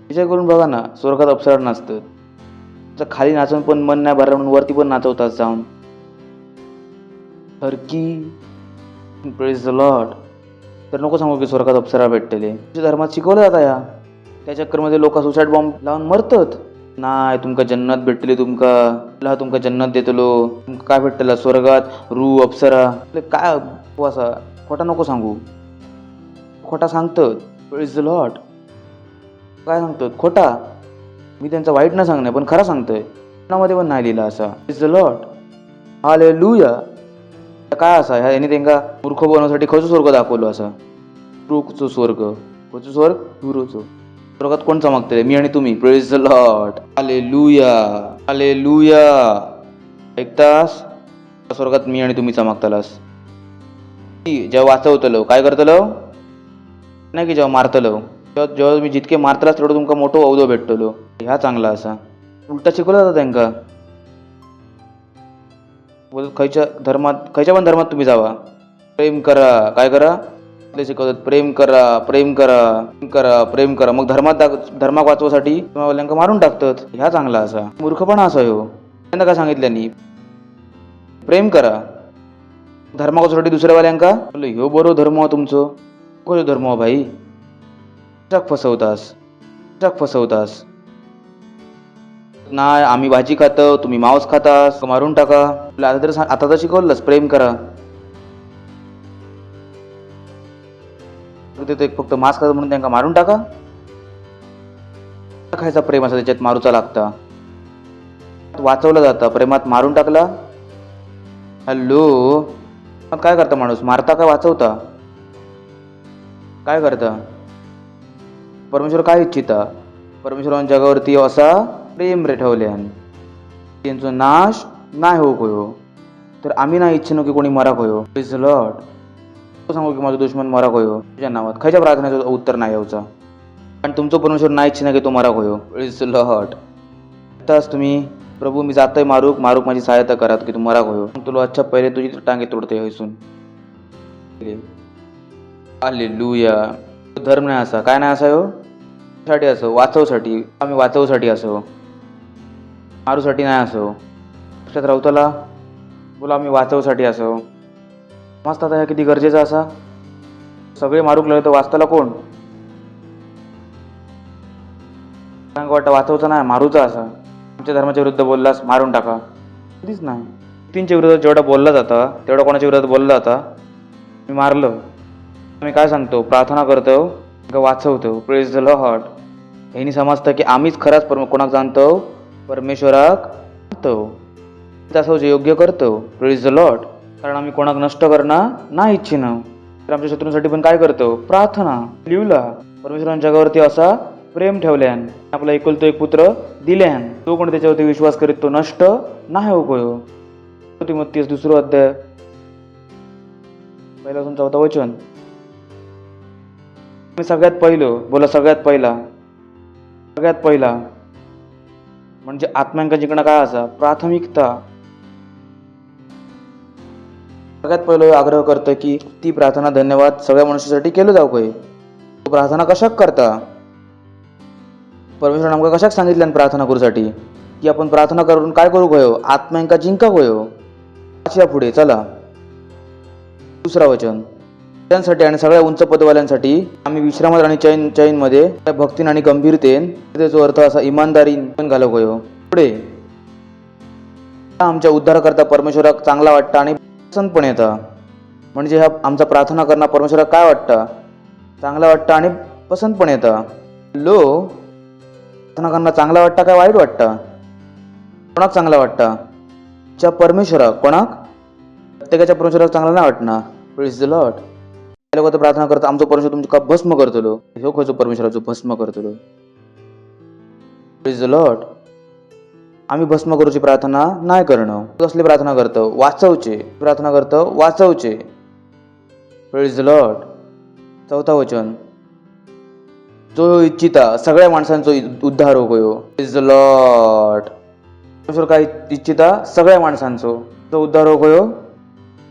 विचार करून बघा ना, स्वर्गात अप्सरा नाचतात. खाली नाचून पण मन नाही भरलं म्हणून वरती पण नाचवतात जाऊन. ठरकी. Praise the lord. तर नको सांगू की स्वर्गात अप्सरा भेटलेले. धर्मात शिकवलं जाता या. त्या चक्करमध्ये लोक सुसाईड बॉम्ब लावून मरतात. नाही, तुमका जन्नत भेटली, तुमका जन्नत देतलो. तुमका काय भेटलं, स्वर्गात रू अप्सरा. काय असा खोटा नको सांगू. खोटा सांगतात. Praise the Lord. काय सांगतात खोटा. मी त्यांचा वाईट नाही सांगणार, पण खरा सांगतोय. मध्ये पण नाही लिहिला असा. Praise the Lord. हालेलुया. काय असा ह्याने त्यांना मूर्ख बनवण्यासाठी खचू स्वर्ग दाखवलो असा. ट्रूचो स्वर्ग, खचू स्वर्ग, ट्रूचो स्वर्गात कोण चमकतले, मी आणि तुम्ही. Praise the Lord. Hallelujah. Hallelujah. ऐकतास, स्वर्गात मी आणि तुम्ही चमकतालास. जेव्हा वाचवतलो काय करतलो नाही की जेव्हा मारतलो, जेव्हा तुम्ही जितके मारतलास तेवढं तुमका मोठं औदो भेटतलो. ह्या चांगला असा. उलटा शिकवला जाता त्यांका. बोल खयच्या पण धर्मात तुम्ही जावा, प्रेम करा. काय करा शिकवतात, प्रेम करा, प्रेम करा, करा, प्रेम करा. मग धर्माक वाचवासाठी तुम्हाला मारून टाकतात. ह्या चांगला असा. मूर्खपणा असा हो. त्यांना काय सांगितल्यानी प्रेम करा. धर्माक वाचवासाठी दुसऱ्यावाल्यांका ह्यो बरो धर्म तुमचं. कोणतो धर्म भाई. फसवतास. नाही, आम्ही भाजी खातो, तुम्ही मांस खातास, मारून टाका. आता तर शिकवलंच प्रेम करा. ते फक्त मांस खातात म्हणून त्यांना मारून टाका. खायचा प्रेम असा त्याच्यात मारूचा लागता. वाचवला जाता, प्रेमात मारून टाकला. हॅलो, काय करता माणूस, मारता काय वाचवता. काय करता. परमेश्वर काय इच्छिता. परमेश्वरान जगावरती असा प्रेम ठेवल्यान त्यांचा नाश नाही होय. तर आम्ही नाही इच्छिनो की कोणी मराक होयो. Praise the Lord. सांगू की माझा दुश्मन मराक होयो तुझ्या नावात. खयच्या प्रार्थनेचं उत्तर नाही यावचा. पण तुमचं परमेश्वर नाही इच्छिना की तो मराक होयो. Praise the Lord. आताच तुम्ही प्रभू मी जातोय मारूक माझी सहायता करा की तू मराक होयो. तुला अच्छा पहिले तुझी टांगे तोडते हैसून. हालेलुया. धर्म नाही असा, काय नाही असा हो साठी असो, वाचवसाठी, आम्ही वाचवसाठी असो, मारूसाठी नाही असो. लक्षात रावतला, बोला आम्ही वाचवसाठी असो. मस्त आता ह्या किती गरजेचं असा. सगळे मारूक लागले तर वाचताला कोण? सांग वाटतं वाचवचा नाही, मारूचा असा. आमच्या धर्माच्या विरुद्ध बोललास मारून टाका, कधीच नाही. व्यक्तींच्या विरोधात जेवढा बोलला जाता तेवढा कोणाच्या विरोधात बोलला जाता मी मारलं. मी काय सांगतो, प्रार्थना करतो का वाचवतो. Praise the Lord. ह्यानी समजतं की आम्हीच खराच कोणाक जाणतो, परमेश्वराक जाणतो, तसं जे योग्य करतो. Praise the Lord. कारण आम्ही कोणाक नष्ट करणार नाही इच्छिना, तर आमच्या शत्रूंसाठी पण काय करतो, प्रार्थना. लिवला परमेश्वरांच्या जगावरती असा प्रेम ठेवल्यान, आपला एकुलतो एक पुत्र दिल्यान, तो कोण त्याच्यावरती विश्वास करीत तो नष्ट नाही होय. तिमोथेस 2 अध्याय 1-4 वचन. सगळ्यात पहिलं बोला, सगळ्यात पहिला म्हणजे आत्म्यांका जिंकणं काय असा, प्राथमिकता. सगळ्यात पहिलं आग्रह करतो की ती प्रार्थना धन्यवाद सगळ्या मनुष्यासाठी केलं जाऊ काय. प्रार्थना कशाक करता, परमेश्वर आमका कशाक सांगितल्यान प्रार्थना करूसाठी, की आपण प्रार्थना करून काय करू गयो, आत्म्यांका जिंका गयो. पुढे चला 2 वचन. त्यांसाठी आणि सगळ्या उंच पदवाल्यांसाठी आम्ही विश्रामात आणि चैनमध्ये भक्तीन आणि गंभीरतेन, त्याचा अर्थ असा इमानदारीन पण घालव गयो. पुढे आमच्या उद्धारकर्ता परमेश्वराक चांगला वाटतं आणि पसंत पण येतं. म्हणजे हा आमचा प्रार्थना करणं परमेश्वराक काय वाटतं, चांगला वाटतं आणि पसंत पण येतं. प्रार्थना करणं चांगला वाटतं काय वाईट वाटतं, कोणाक चांगला वाटतं, च्या परमेश्वराक, कोणाक प्रत्येकाच्या परमेश्वराक चांगला नाही वाटणार. Praise the Lord. लोक तर प्रार्थना करतात आमचा परमेश्वर तुमचा भस्म करतलो, ह्यो खंयचो परमेश्वराचो भस्म करतलो. Praise the Lord. आम्ही भस्म करूची प्रार्थना नाही करणं, कसली प्रार्थना करतो, वाचवचे प्रार्थना करतो, वाचवचे. Praise the Lord. 4 वचन. जो इच्छिता सगळ्या माणसांचो उद्धार होयो. Praise the Lord. परमेश्वर काय इच्छिता, सगळ्या माणसांचो तो उद्धार होयो.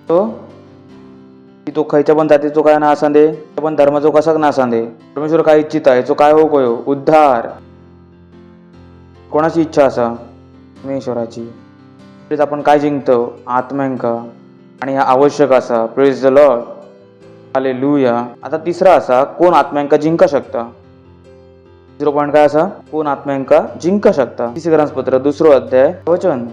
तो खयच्या पण जातीचो काय ना असा दे, पण धर्माचो कसाक ना असा दे, परमेश्वर काय इच्छिता याचो काय होयो, उद्धार. कोणाची इच्छा असा, परमेश्वराची. तेच आपण काय जिंकतो, आत्म्यांका, आणि हा आवश्यक असा. Praise the Lord. हालेलुया. आता तिसरा असा, कोण आत्म्यांका जिंका शकता. 0 पॉईंट काय असा, कोण आत्म्यांका जिंका शकता. 30 ग्रंथपत्र 2 अध्याय वचन.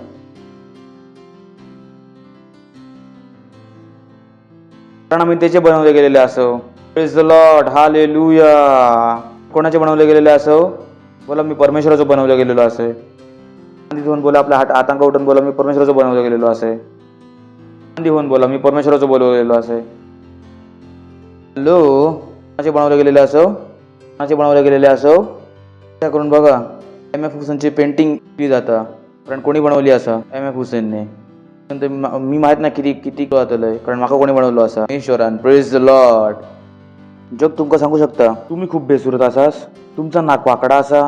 कारण आम्ही त्याचे बनवले गेलेले असो. Praise the Lord. हालेलुया. कोणाचे बनवले गेलेले असो, बोला मी परमेश्वराचं बनवलं गेलेलो असे. होऊन बोला आपल्या आतंक उठून बोला मी परमेश्वराचं बनवलं गेलेलो असे. होऊन बोला मी परमेश्वराचं बोलवलेलो असे. हॅलो. कोणाचे बनवले गेलेले असो, कोणाचे बनवले गेलेले असो, त्या करून बघा. M.F. हुसेनची पेंटिंग केली जाता, कारण कोणी बनवली असा, M.F. हुसेनने. मी माहित नाही किती कळतलंय, कारण माका कोणी बनवलं असा, ईश्वरान. Praise the Lord. जग तुमका सांगू शकता तुम्ही खूप बेसुरत असास, तुमचा नाक वाकडा असा,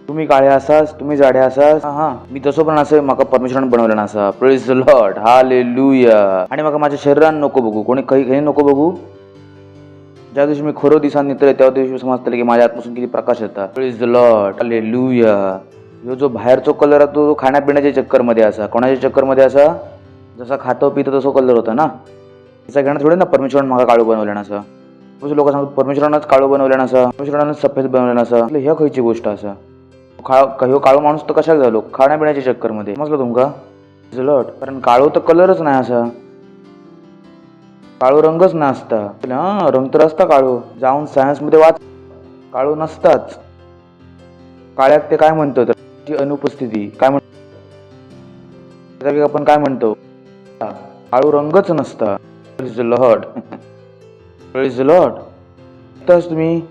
तुम्ही काळे असास, तुम्ही जाडे असास. मी तसं पण असं माका परमेश्वरान बनवलं नसा. Praise the Lord. हालेलुया. आणि माका माझ्या शरीरान नको बघू, कोणी काही नको बघू. ज्या दिवशी मी खरो दिसान निघतले त्या दिवशी समजतले की माझ्या आतपासून किती प्रकाश येतात. Praise the Lord. हालेलुया. ह्यो जो बाहेरचो कलर आहे तो खाण्यापिण्याच्या चक्करमध्ये असा, कोणाच्या चक्करमध्ये असा, जसा खातो पितो तसो कलर होता ना, त्याचा घेणं थोडे ना परमेश्वरान मागा काळू बनवलं नसा. लोक सांगतात परमेश्वरानंच काळू बनवलं नसा, परमेश्वरानंच सफेद बनवलं नसा. ह्या खयची गोष्ट असा. ह्यो काळो माणूस तर कशाक झालो, खाण्यापिण्याच्या चक्करमध्ये. समजलं तुमका. लॉर्ड. कारण काळो तर कलरच नाही असा, काळो रंगच नसता. रंग तर असता काळो, जाऊन सायन्स मध्ये वाच, काळो नसताच. काळ्याक ते काय म्हणतो तर अनुपस्थिती काय म्हणतो, आपण काय म्हणतो, काळो रंगच नसता. Praise the lord. Praise the Lord. तस तुम्ही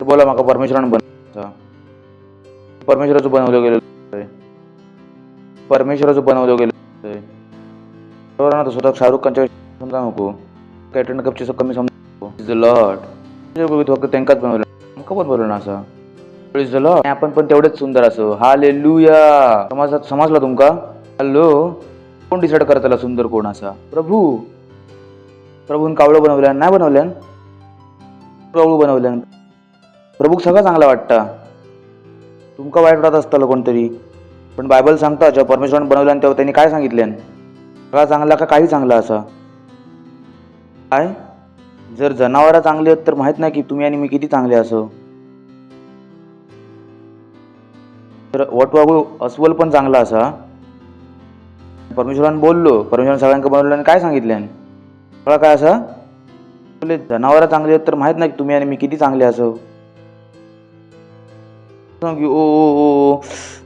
बोला माका परमेश्वरान बनवलं, परमेश्वराचं बनवलं गेलं, परमेश्वराचं बनवलं गेलं. बरोबर ना. स्वतः शाहरुख खानच्या समजा नको, कॅटरीना कपची कमी समजा. Praise the Lord. फक्त त्यांकाच बनवलं, आमका पण बनवलं असा. Praise the Lord. आपण पण तेवढेच सुंदर असो. हालेलुया. समजला तुमका. हॅलो. कोण डिसाईड करताला सुंदर कोण असा, प्रभून कावळं बनवल्यान नाही बनवल्यान, प्रभू बनवल्यान प्रभूक सगळं चांगला वाटतं, तुमका वाईट वाटत असतं कोणतरी, पण बायबल सांगता जेव्हा परमेश्वरान बनवल्यान तेव्हा त्यांनी काय सांगितल्यान, सगळा चांगला का काही चांगला असा काय. जर जनावरं चांगली आहेत तर माहित नाही की तुम्ही आणि मी किती चांगले असो. तर वटवागू अस्वल पण चांगला असा. परमेश्वरान बोललो, परमेश्वरान सगळ्यांना बनवलं आणि काय सांगितल्यान सगळं काय असा. बोले जनावरं चांगली आहेत तर माहित नाही की तुम्ही आणि मी किती चांगले असो. ओ ओ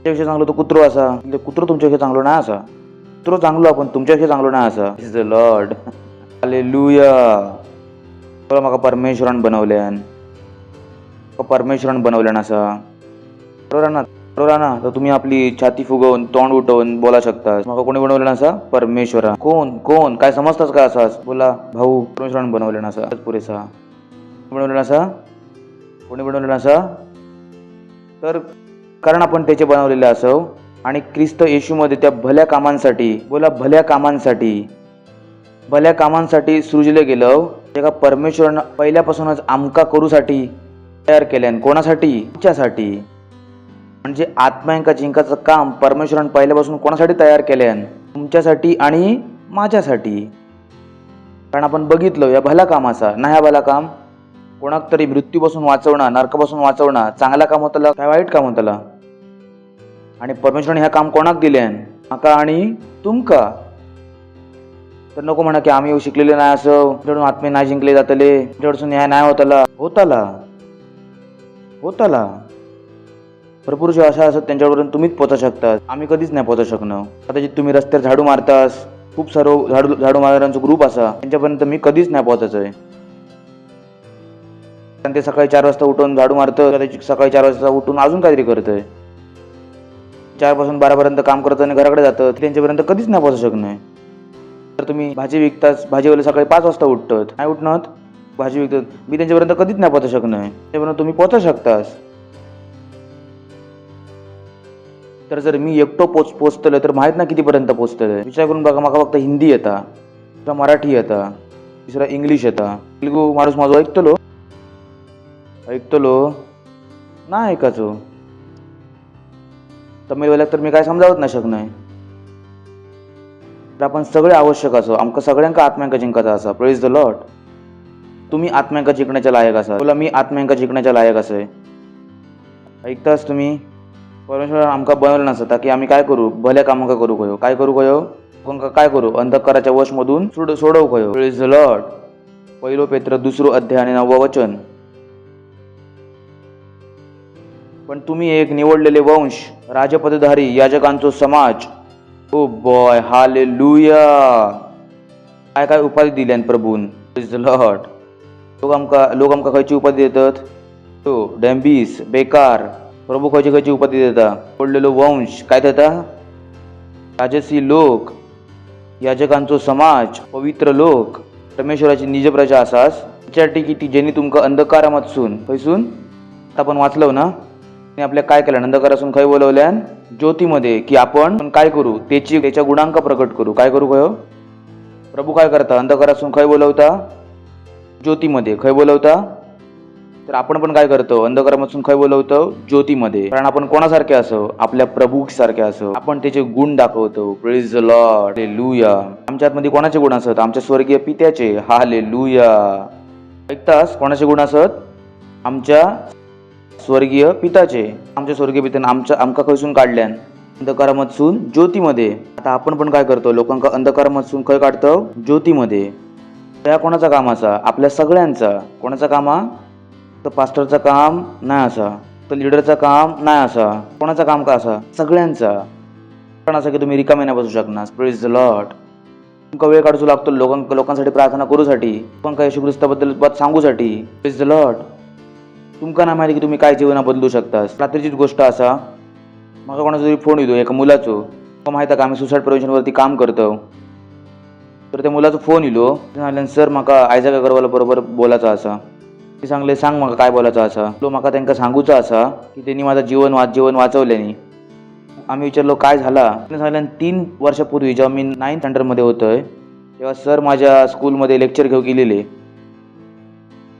त्यापेक्षा चांगलं तो कुत्रो असा. कुत्रो तुमच्यापेक्षा चांगलो नाही असा. कुत्रो चांगलो आपण तुमच्यापेक्षा चांगलो नाही असा. Is the Lord. हालेलुया. म्हाका परमेश्वरान बनवल्यान, परमेश्वरान बनवल्यान असा. बरोबर ना. तर तुम्ही आपली छाती फुगवून तोंड उठवून बोला शकता मग कोणी बनवलं असा. परमेश्वरा. कोण काय समजताच का असाच. बोला भाऊ परमेश्वरान बनवल्यान असा. पुरेसा बनवलेला असा. कोणी बनवलेला असा तर कारण आपण त्याचे बनवलेले असो आणि ख्रिस्त येशूमध्ये त्या भल्या कामांसाठी, बोला भल्या कामांसाठी सृजले गेलं. एका परमेश्वरानं पहिल्यापासूनच आमका करूसाठी तयार केल्यान. कोणासाठी. तुमच्यासाठी. म्हणजे आत्म्यांका जिंकाचं काम परमेश्वरानं पहिल्यापासून कोणासाठी तयार केल्यान. तुमच्यासाठी आणि माझ्यासाठी. कारण आपण बघितलं या भल्या कामाचा ना. ह्या भला काम कोणाक तरी मृत्यूपासून वाचवणं, नरकापासून वाचवणं चांगला काम होतं काय वाईट काम होतं. आणि परमेश्वराने ह्या काम कोणाक दिल्यान. माका आणि तुमका. तर नको म्हणा की आम्ही शिकलेले नाही असं, तुमच्याकडून आत्मे नाही जिंकले जातले, तुमच्याकडून न्याय नाही होताला. भरपूर जे अशा असत त्यांच्यावरून तुम्हीच पोहोचू शकता. आम्ही कधीच नाही पोहोचू शकणार. कदाचित तुम्ही रस्त्यावर झाडू मारतास, खूप सारं झाडू मारणाऱ्यांचा ग्रुप असा, त्यांच्यापर्यंत मी कधीच नाही पोहोचायचंय. ते सकाळी 4 वाजता उठून झाडू मारतं, कदाचित सकाळी 4 वाजता उठून अजून काहीतरी करतंय. 4 पासून 12 पर्यंत काम करतं आणि घराकडे जातं. त्यांच्यापर्यंत कधीच नाही पोहोचू शकणार. तर तुम्ही भाजी विकताच, भाजीवाले सकाळी 5 वाजता उठतात, नाही उठणार भाजी विकतात, मी त्यांच्यापर्यंत कधीच नाही पोहोचू शकणार. त्यापर्यंत तुम्ही पोहोचू शकतास. तर जर मी एकटो पोचतलोय तर माहित नाही कितीपर्यंत पोचतलोय. विचार करून बघा. मला फक्त हिंदी येता, दुसरा मराठी येता, तिसरा इंग्लिश येता. तेलुगू माणूस माझं ऐकतलो ना ऐकायचो. तमिळवाल्याक तर मी काय समजावत नाही शकणार. तर आपण सगळे आवश्यक असो. आमका सगळ्यांका आत्म्यांका जिंकायचा असा. Praise the Lord. तुम्ही आत्म्यांका जिंकण्याच्या लायक असा. बोला मी आत्म्यांका जिंकण्याच्या लायक असे. ऐकताच तुम्ही. परमेश्वर आमका बनवलं नसता की आम्ही काय करू. भल्या कामांका करू कयो. काय करू कयो. काय करू. अंधकाराच्या वशमधून सोडवू कयो. Praise the Lord. 1 पेत्र 2 अध्याय आणि 9 वचन. पण तुम्ही एक निवडलेले वंश, राजपदधारी याजकांचो समाज. Oh boy. हालेलुया. काय उपाधी दिल्यान प्रभून. Praise the Lord. लोक आमका खयची उपाधी देतात. डॅम्बिस, बेकार. प्रभू खयची उपाधी देता. निवडलेलो वंश काय देता. राजसी लोक, याजकांचो समाज, पवित्र लोक, परमेश्वराची निज प्रजा असास. त्याच्यासाठी की ती ज्यांनी तुमका अंधकारामधसून खयसून आपण वाचलो ना. आपल्या काय केलं. अंधकारासून खय बोलवल्यान ज्योतीमध्ये. की आपण काय करू. त्याच्या गुणांक प्रकट करू. काय करू कयो. प्रभू काय करता. अंधकारासून खय बोलवता. ज्योतीमध्ये. खय बोलवता. तर आपण पण काय करतो. अंधकारामधून खय बोलवतो. ज्योतीमध्ये. कारण आपण कोणासारखे असो. आपल्या प्रभू सारखे असो. आपण त्याचे गुण दाखवतो. Praise the Lord. हालेलुया. आमच्या आतमध्ये कोणाचे गुण असत. आमच्या स्वर्गीय पित्याचे. हालेलुया. ऐकतास. कोणाचे गुण असत. आमच्या स्वर्गीय पिताचे. आमच्या स्वर्गीय पित्याने आमका खयसून काढल्यान. अंधकारामधून ज्योतीमध्ये. आता आपण पण काय करतो. लोकांका अंधकारामधून खय काढतो. ज्योतीमध्ये. त्या कोणाचा काम असा. आपल्या सगळ्यांचा. कोणाचा काम हा. तर पास्टरचं काम नाही असा. तर लीडरचं काम नाही असा. कोणाचं काम का असा. सगळ्यांचा. कारण असं की तुम्ही रिकामे नाही बसू शकणार. Praise the lord. तुमका वेळ काढू लागतो लोकांसाठी प्रार्थना करूसाठी. पण काय येशू ख्रिस्ताबद्दल सांगूसाठी. Praise the lord. तुमका नाही माहिती की तुम्ही काय जीवन बदलू शकता. रात्रीचीच गोष्ट असा. मला कोणाचा तरी फोन येतो एका मुलाचो. माहिती आहे का आम्ही सुसाईड प्रिव्हेंशनवरती काम करतो. तर त्या मुलाचा फोन येलो. ते सर माका आयझॅक अगरवाल बरोबर बोलायचा असा. ते सांगले सांग म्हाका काय बोलायचं असा. तो म्हाका त्यांना सांगूचा असा की त्यांनी माझं जीवन वाचवल्यानी. आम्ही विचारलो काय झाला. त्यांनी सांगितलं 3 वर्षापूर्वी जेव्हा मी 9th स्टँडर्डमध्ये होतोय तेव्हा सर माझ्या स्कूलमध्ये लेक्चर घेऊ गेलेले.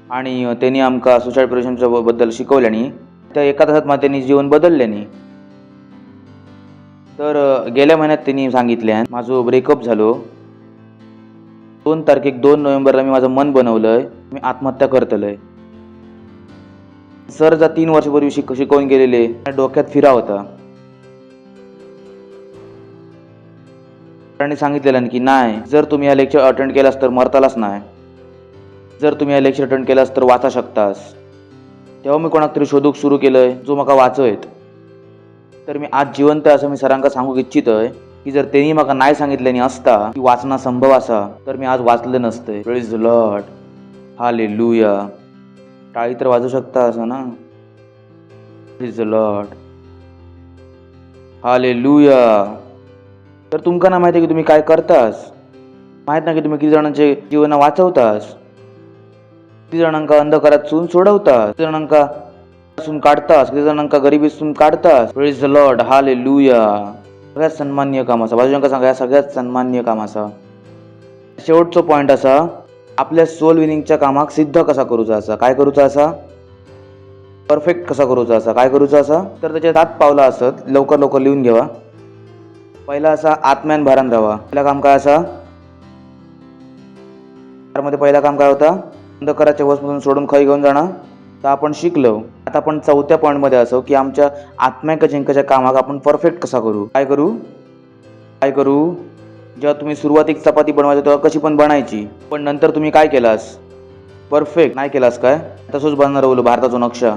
आणि त्यांनी आमका सुसाईड प्रिव्हेंशनच्या बद्दल शिकवल्यानी त्या एका तासात मला त्यांनी जीवन बदलल्यानी. तर गेल्या महिन्यात त्यांनी सांगितल्यान माझं ब्रेकअप झालो. 2 तारखेक 2 नोव्हेंबरला मी माझं मन बनवलंय, मी आत्महत्या करतलंय. सर जा 3 वर्षापूर्वी शिकवून गेलेले डोक्यात फिरा होता. सरांनी सांगितलेलं की नाही, जर तुम्ही हा लेक्चर अटेंड केलास तर मरतालाच नाही, जर तुम्ही हा लेक्चर अटेंड केलास तर वाचा शकतास. तेव्हा मी कोणाक तरी शोधूक सुरू केलंय जो म्हाका वाचयत. तर मी आज जिवंत असं मी सरांका सांगूक इच्छितय की जर त्यांनी म्हाका नाही सांगितल्यानी असता की वाचना संभव असा तर मी आज वाचलं नसतंय. Praise the Lord, hallelujah. टाळी तर वाजू शकता असं ना. Praise the Lord, hallelujah. तर तुमका ना माहिती आहे की तुम्ही काय करतास, माहित नाही की तुम्ही किती जणांचे जीवन वाचवतास, किती जणांका अंधकारातून सोडवतास, किती जणांका काढतास, किती जणांका गरिबीतून काढतास. Praise the Lord, hallelujah. सगळ्यात सन्माननीय काम असा, बाजूंका सांगा, सगळ्यात सन्माननीय काम असा. शेवटचा पॉइंट असा, आपल्या सोल विनिंगच्या कामाक सिद्ध कसा करूचा असा, काय करूचा असा, परफेक्ट कसा करूचा असा, काय करूचा असा. तर त्याच्या 7 पावलं असत, लवकर लवकर लिहून घ्यावा. पहिला असा, आत्म्यान भारान राहावा. पहिला काम काय असा, मध्ये पहिला काम काय होता, अंधकाराच्या वसमधून सोडून खय घेऊन जाणं. तर आपण शिकलो. आता आपण 4थ्या पॉईंटमध्ये असो की आमच्या आत्म्याक जिंकायच्या कामाक आपण परफेक्ट कसा करू, काय करू, काय करू. जेव्हा तुम्ही सुरुवातीक चपाती बनवायची तेव्हा कशी पण बनायची, पण नंतर तुम्ही काय केलास, परफेक्ट नाही केलास काय. तसंच बनणार राहिलो भारताचा नक्षा.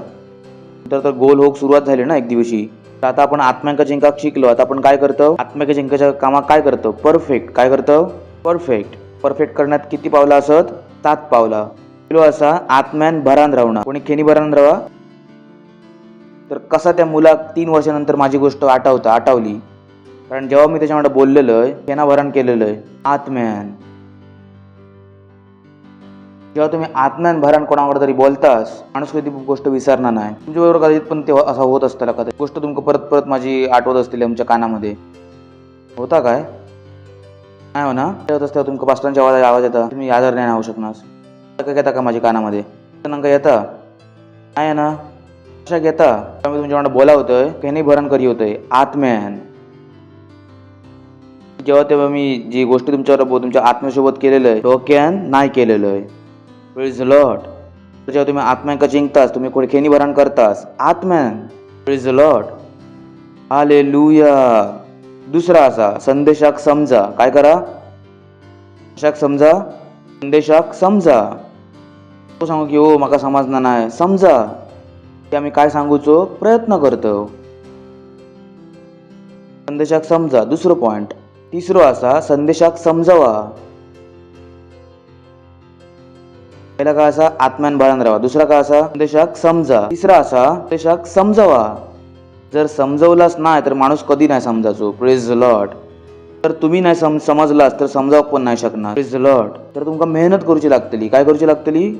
तर गोल होक सुरुवात झाली ना एक दिवशी. तर आता आपण आत्म्याक जिंकाक शिकलो. आता आपण काय करतो, आत्म्याक जिंकायच्या कामाक काय करतो, परफेक्ट. काय करतो, परफेक्ट. परफेक्ट करण्यात किती पावलं असत, 7 पावला. पहिलो असा, आत्म्यान भरान रावणा. कोणी खेनी भरान राहा. तर कसा त्या मुलाक 3 वर्षानंतर माझी गोष्ट आठवली, कारण जेव्हा मी त्याच्यामध्ये बोललेलो आहे, खेना भरान केलेलं आहे आत्म्यान. जेव्हा तुम्ही आत्म्यान भरान कोणावर तरी बोलतास, माणूस कधी गोष्ट विसरणार नाही. तुमच्याबरोबर कधीच पण तेव्हा असा होत असताना कधी गोष्ट तुमका परत परत माझी आठवत असतील आमच्या कानामध्ये. होता काय नाही हो ना. होत असतं तुमका पास्टरांच्या आवाज येता, तुम्ही आदर नाही राहू शकणार. काय घेता का माझ्या कानामध्ये, नंका येता नाही ना, अशा घेता. मी तुमच्याकडे बोला होतोय, खेनी भरण करी होतोय आत्म्यान. जेव्हा मी जी गोष्टी तुमच्यावर तुमच्या आत्म्यासोबत केलेलं आहे, डोक्यान नाही केलेलं आहे. Praise the lord. जेव्हा तुम्ही आत्म्याक जिंकतास, तुम्ही कोणी खेनी भरण करतास आत्म्यान. Praise the Lord, hallelujah. दुसरा असा, संदेशाक समजा. काय करा, संदेशाक समजा, संदेशाक समजा. तो सांगू की हो माका समजणार नाही, समजा की आम्ही काय सांगूचो प्रयत्न करतो. संदेशाक समजा, दुसरं पॉइंट. तिसरं असा, संदेशाक समजावा. पहिला काय असा, आत्म्यान भरान राहा. दुसरा काय असा, संदेशाक समजा. तिसरा असा, संदेशाक समजावा. जर समजवलाच नाही तर माणूस कधी नाही समजायचो. Praise the lord. तर तुम्ही नाही समजलास तर समजावक पण नाही शकणार. Praise the lord. तर तुमका मेहनत करूची लागतली. काय करूची लागतली,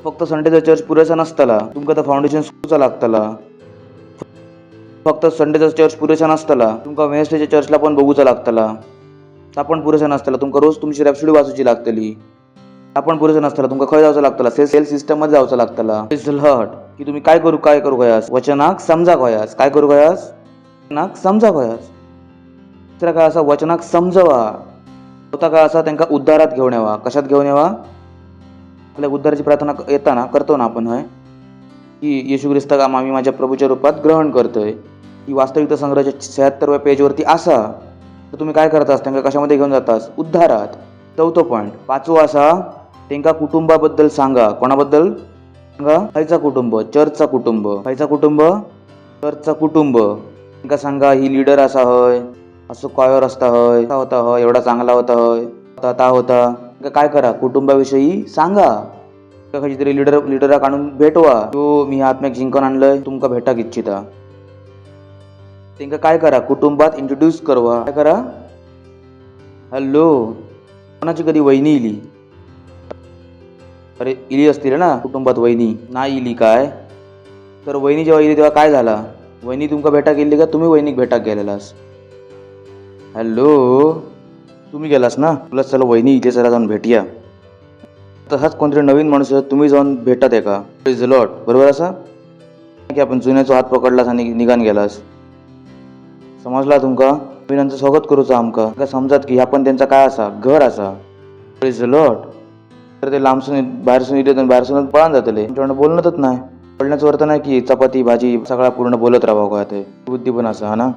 फक्त संडेचा चर्च पुरेसा नसतला, तुमका तर फाउंडेशन स्कूलचा लागतला. फक्त संडेचा चर्च पुरेसा नसतला, तुमका वेनसडेच्या चर्चला पण बघूचा लागतला. आपण पुरेसा नसतला, तुमका रोज तुमची रॅप्सोडी वाचूची लागतली. आपण पुरेसा नसतला, तुमका खय जावचं लागतला, सेल सिस्टम मध्ये जावचं लागतला. Praise the Lord. की तुम्ही काय करू गयास, वचनाक समजा गयास. काय करू गयास, वचनाक समजा गयास. दुसरा काय असा, वचनाक समजवा. होता काय असा, त्यांना उद्धारात घेऊन यावा. कशात घेऊन यावा, आपल्या उद्धाराची प्रार्थना येताना करतो ना आपण, होय की येशू ख्रिस्ताक आम्ही माझ्या प्रभूच्या रूपात ग्रहण करतोय. ही वास्तविकता संग्रहाच्या 76व्या पेजवरती असा. तर तुम्ही काय करतास, त्यांना कशामध्ये घेऊन जातास, उद्धारात. 4थं पॉईंट. 5वं असा, त्यांना कुटुंबाबद्दल सांगा. कोणाबद्दल सांगा, खायचा कुटुंब, चर्चचा कुटुंब. खायचा कुटुंब, चर्चचा कुटुंब. त्यांना सांगा ही लीडर असा होय, असं कॉयर असता होय, होता होय, एवढा चांगला होता होय, होता होता. काय करा, कुटुंबाविषयी सांगा. काहीतरी लिडराक आणून भेटवा. तो मी आत्म्याक जिंकून आणलंय, तुमका भेटाक इच्छिता. त्यांना काय करा, कुटुंबात इंट्रोड्यूस करवा. काय करा, हॅलो, कोणाची कधी वहिनी इली, अरे इली असतील ना कुटुंबात वहिनी, नाही इली काय, तर वहिनी जेव्हा इली तेव्हा काय झाला, वहिनी तुमका भेटा गेली का तुम्ही वहिनीक भेटा गेलेलास. हॅलो, तुम्ही गेलास ना, तुला चला वहिनी इथे चला जाऊन भेटूया. तसाच कोणतरी नवीन माणूस आहे, तुम्ही जाऊन भेटत आहे का? Praise the Lord. बरोबर असा की आपण जुन्याचो हात पकडलास आणि निघान गेलास. समजला तुमका? नवीनांचं स्वागत करूचा आमका का समजात की ह्या पण त्यांचा काय असा घर असा. Praise the lord. तर ते लांबसून बाहेरसून येतात आणि बाहेरसून पळून जातले, त्यांच्याकडनं बोलणतच नाही. बोलण्याचं अर्थ नाही की चपाती भाजी सगळा पूर्ण बोलत राहावं का, ते बुद्धी पण असा हा ना.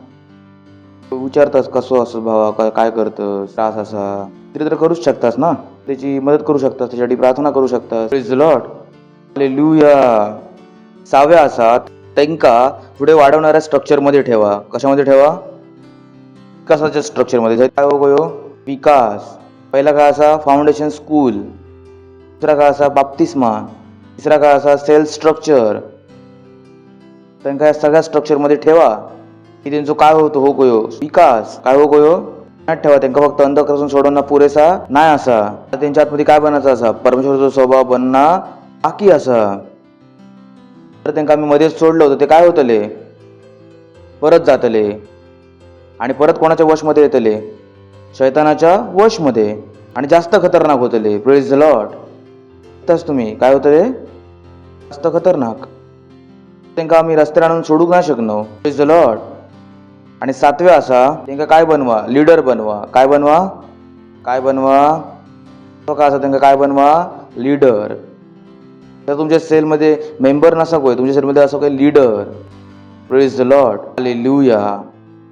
विचारतास कसं असं भावा, काय करतं, त्रास असा तरी तर करूच शकतास ना, त्याची मदत करू शकतास, त्याच्यासाठी प्रार्थना करू शकतास. Praise the Lord. हालेलुया. 6व्या असा त्यांका पुढे वाढवणाऱ्या स्ट्रक्चरमध्ये ठेवा. कशामध्ये ठेवा? विकासाच्या स्ट्रक्चरमध्ये. काय हो विकास. पहिला काय असा? Foundation school. दुसरा काय असा? बाप्तिस्मा. तिसरा काय असा? Cell structure. त्यांना या सगळ्या स्ट्रक्चरमध्ये ठेवा की त्यांचं काय होतं हो कयो विकास. काय हो कयो नाही ठेवा. त्यांना फक्त अंधकरण सोडवणं पुरेसा नाही असा. त्यांच्या आतमध्ये काय बनायचं असा? परमेश्वराचा स्वभाव बनना बाकी असा. तर त्यांना आम्ही मध्येच सोडलं होतं, ते काय होतले? परत जातले आणि परत कोणाच्या वशमध्ये येतले? शैतानाच्या वशमध्ये, आणि जास्त खतरनाक होतले. Praise the Lord. तस तुम्ही काय होतले? जास्त खतरनाक. त्यांना आम्ही रस्त्यावर आणून सोडू नाही शकलो. Praise the Lord. आणि 7व्या असा त्यांना काय बनवा? लीडर बनवा. काय बनवा? काय बनवा? तो का असा त्यांना काय बनवा? लीडर. तर तुमच्या सेलमध्ये मेंबर नसा कोय, तुमच्या सेलमध्ये असं काही leader. Praise the Lord. Hallelujah.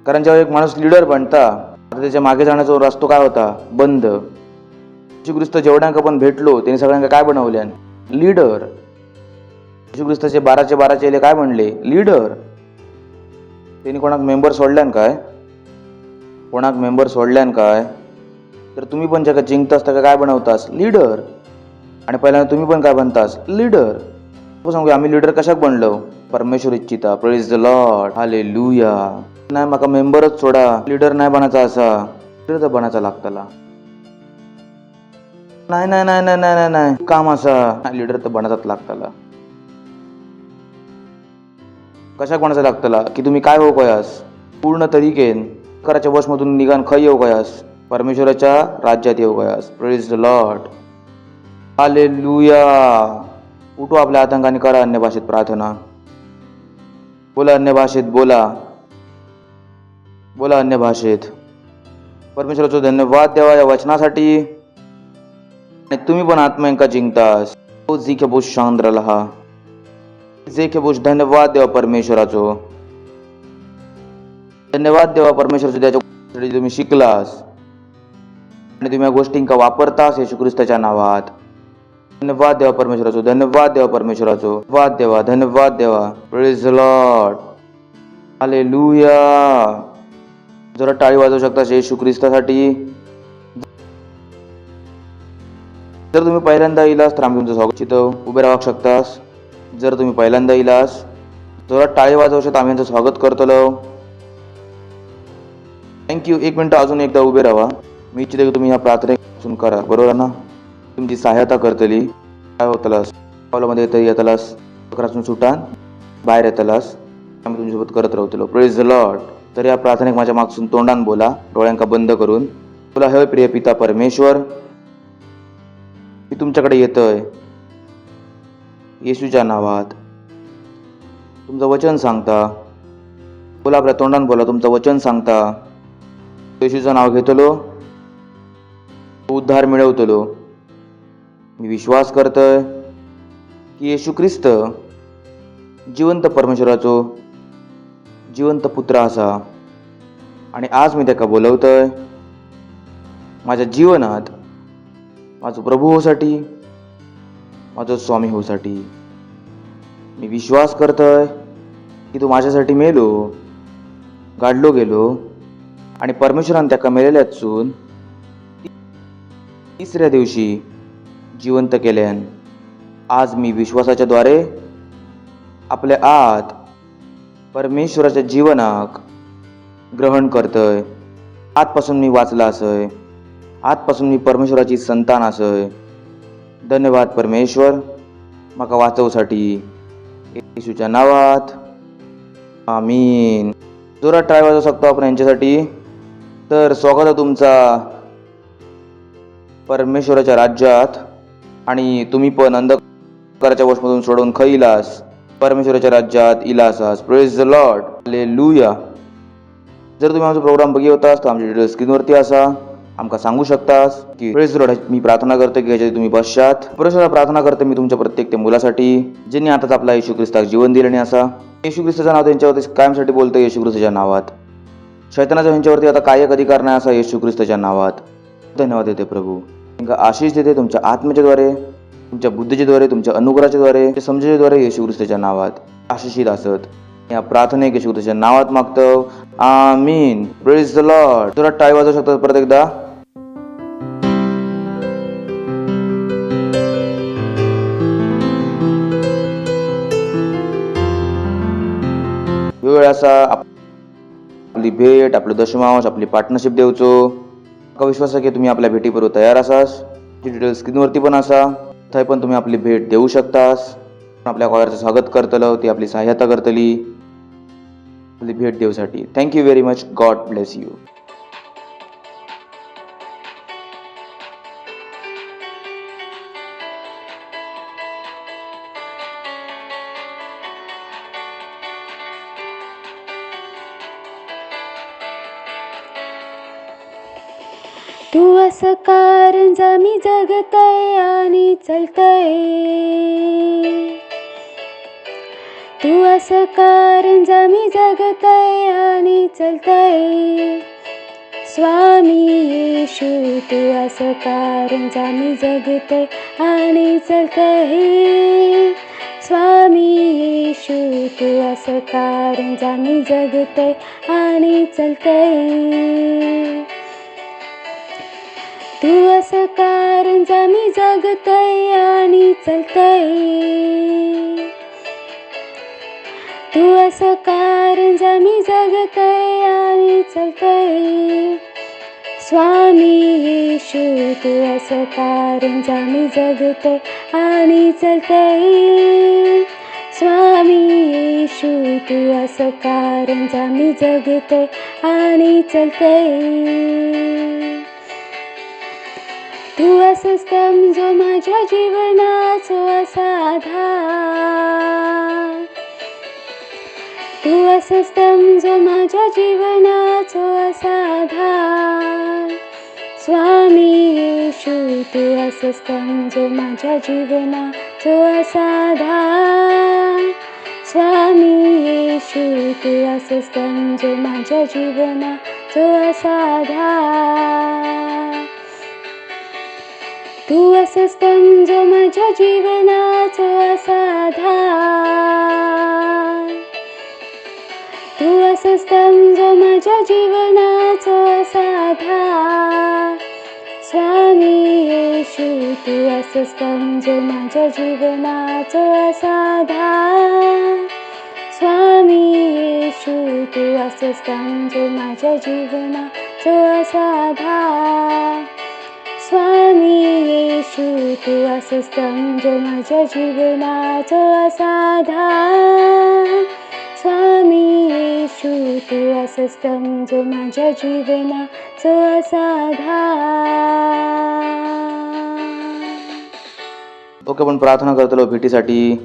कारण जेव्हा एक माणूस लीडर बनता, आता त्याच्या मागे जाण्याचा रस्तो काय होता? बंद. येशू ख्रिस्त जेवढ्यांका पण भेटलो त्यांनी सगळ्यांका काय बनवल्या? लीडर. येशू ख्रिस्ताचे 12चे 12 चेले काय म्हणले? लीडर. त्यांनी कोणाक मेंबर सोडल्यान काय? कोणाक मेंबर सोडल्यान काय? तर तुम्ही पण जगा जिंकतास त्या काय बनवतास? लीडर. आणि पहिल्यांदा तुम्ही पण काय बनतास? लीडर. सांगू आम्ही लीडर कशाक बनलो? परमेश्वर इच्छिता. Praise the Lord. हालेलुया. नाही माका मेंबरच सोडा, लीडर नाही बनायचा असा. लीडर तर बनायचा लागतला. नाही नाही नाही नाही नाही नाही काम असा. लीडर तर बनायचाच लागतला. कशाक बनायचा लागतला? की तुम्ही काय हो कयास? पूर्ण तरीकेन कराच्या वशमधून निघान खय येऊ कयास? परमेश्वराच्या राज्यात येऊ कयास. Praise the Lord. हालेलुया. उठू आपल्या आतंकाने, करा अन्य भाषेत प्रार्थना. बोला अन्य भाषेत, बोला बोला अन्य भाषेत. परमेश्वराचं धन्यवाद देवा या वचनासाठी. आणि तुम्ही पण आत्म्यांका जिंकतास. ओ झिकेबुश शांद्रलहा झेकेबुश. धन्यवाद देवा परमेश्वराचो. धन्यवाद देवा परमेश्वराचो त्याच्यासाठी तुम्ही शिकलास आणि तुम्ही या गोष्टींका वापरतास येशू ख्रिस्ताच्या नावात. धन्यवाद देवा परमेश्वराचो. धन्यवाद देवा परमेश्वराचो. धन्यवाद देवा. धन्यवाद देवा. Praise the Lord. हालेलुया. जरा टाळी वाजवू शकतास येशू ख्रिस्तासाठी. जर तुम्ही पहिल्यांदा इलास तर आम्ही तुमचं स्वागत चितो उभे राहू शकतास. जर तुम्ही पहिल्यांदा इलास जरा टाळी वाजवू शकता, आम्ही यांचं स्वागत करतो. थँक्यू. 1 मिनिट अजून एकदा उभे राहा. मी इच्छिते की तुम्ही ह्या प्रार्थनेपासून करा. बरोबर ना? तुमची सहायता करतली. काय होतलास? पावलामध्ये येतलास, चक्रातून सुटान बाहेर येतलास. आम्ही तुमच्यासोबत करत राहतो. Praise the lord. तर या प्रार्थनेक माझ्या मागसून तोंडान बोला, डोळ्यांका बंद करून बोला. हे प्रिय पिता परमेश्वर, मी तुमच्याकडे येतोय येशूच्या नावात. तुमचं वचन सांगता. बोला आपल्या तोंडान बोला. तुमचं वचन सांगता. येशूचं नाव घेतलो, उद्धार मिळवतलो. मी विश्वास करतोय की येशू ख्रिस्त जिवंत परमेश्वराचो जिवंत पुत्र असा, आणि आज मी त्याका बोलवतोय माझ्या जीवनात माझं प्रभू होसाठी, माझं स्वामी होसाठी. मी विश्वास करतोय की तू माझ्यासाठी मेलो, गाडलो गेलो, आणि परमेश्वरान त्याका मेलेल्यातसून 3ऱ्या दिवशी जिवंत केल्यान. आज मी विश्वासाच्या द्वारे आपल्या आत परमेश्वराच्या जीवनाक ग्रहण करतोय. आजपासून मी वाचला असय. आजपासून मी परमेश्वराची संतान असय. धन्यवाद परमेश्वर माका वाचवसाठी. येशूच्या नावात आमीन. जोरात ट्राय वाजवू शकतो आपण यांच्यासाठी. तर स्वागत आहे तुमचा परमेश्वराच्या राज्यात. आणि तुम्ही पण अंधकाराच्या वशमधून सोडवून खै इलास, परमेश्वराच्या राज्यात इलासास. Praise the Lord. हालेलुया. जर तुम्ही आमचा प्रोग्राम बघितलास तर आमची डिटेल्स स्क्रीनवरती असा. आमका सांगू शकतास की प्रेज द लॉर्ड. मी प्रार्थना करतो की ह्याच्यात तुम्ही पश्चात परमेश्वराला प्रार्थना करते मी तुमच्या प्रत्येक त्या मुलासाठी ज्यांनी आताच आपला येशू ख्रिस्ताक जीवन दिले नाही असा. येशू ख्रिस्ताचं नाव त्यांच्यावरती कायमसाठी बोलतं येशू ख्रिस्ताच्या नावात. शैतानाचा यांच्यावरती आता काय एक अधिकार नाही असा येशू ख्रिस्ताच्या नावात. धन्यवाद देते प्रभू. तुमका आशीष देते तुमच्या आत्म्याच्या द्वारे, तुमच्या बुद्धीच्या द्वारे, तुमच्या अनुग्रहाच्या द्वारे, तुमच्या समजेच्या द्वारे येशू ख्रिस्ताच्या नावात आशिषित असत. या प्रार्थनेक येशू ख्रिस्ताच्या नावात मागतो. आमीन. Praise the Lord. तुला टाळी वाजवू शकतात परत एकदा. वेळ असा आपली भेट, आपलं दशमांश, आपली पार्टनरशिप देवचो. का विश्वास आहे की तुम्ही आपल्या भेटीबरोबर तयार असास. डिटेल्स स्क्रीनवरती पण असा. थंय पण तुम्ही आपली भेट देऊ शकतास. आपल्या कॉलरचं स्वागत करतलो, ती आपली सहाय्यता करतली आपली भेट देऊसाठी. Thank you very much. God bless you. तू असं कारंजा मी जगतय आणि चलतय. तू असं कारंजा मी जगतय आणि चलतय. स्वामी येशू तू असं कारंजा मी जगतय आणि चलतय. स्वामी येशू तू असं कारंजा मी जगतय आणि चलतय. तू असं कारंजा मी जगतय आणि चलतय. तू असं कारंजा मी जगतय आणि चलतय. स्वामी येशू तू असं कारंजा मी जगतय आणि चलतय. स्वामी येशू तू असं कारंजा मी जगतय आणि चलतय. तू असं स्तंभ जो माझ्या जीवनाचो असा आधार. तू असं स्तंभ जो माझ्या जीवनाचो असा आधार. स्वामी येशू तू असं स्तंभ जो माझ्या जीवनाचो असा आधार. स्वामी येशू तू असं स्तंभ जो माझ्या जीवनाचो असा आधार. तू असं स्तंभ जो माझ्या जीवनाचो असा आधार. तू असं स्तंभ जो माझ्या जीवनाचो असा आधार. स्वामी येशू तू असं स्तंभ जो माझ्या जीवनाचो असा आधार. स्वामी येशू तू असं स्तंभ जो माझ्या जीवनाचो असा आधार. स्वामी येशू तू असं स्तंभ जो माझ्या जीवनाचो असा आधार. स्वामी येशू तू असं स्तंभ जो माझ्या जीवनाचो असा आधार. ओके, आपण प्रार्थना करतलो भेटीसाठी.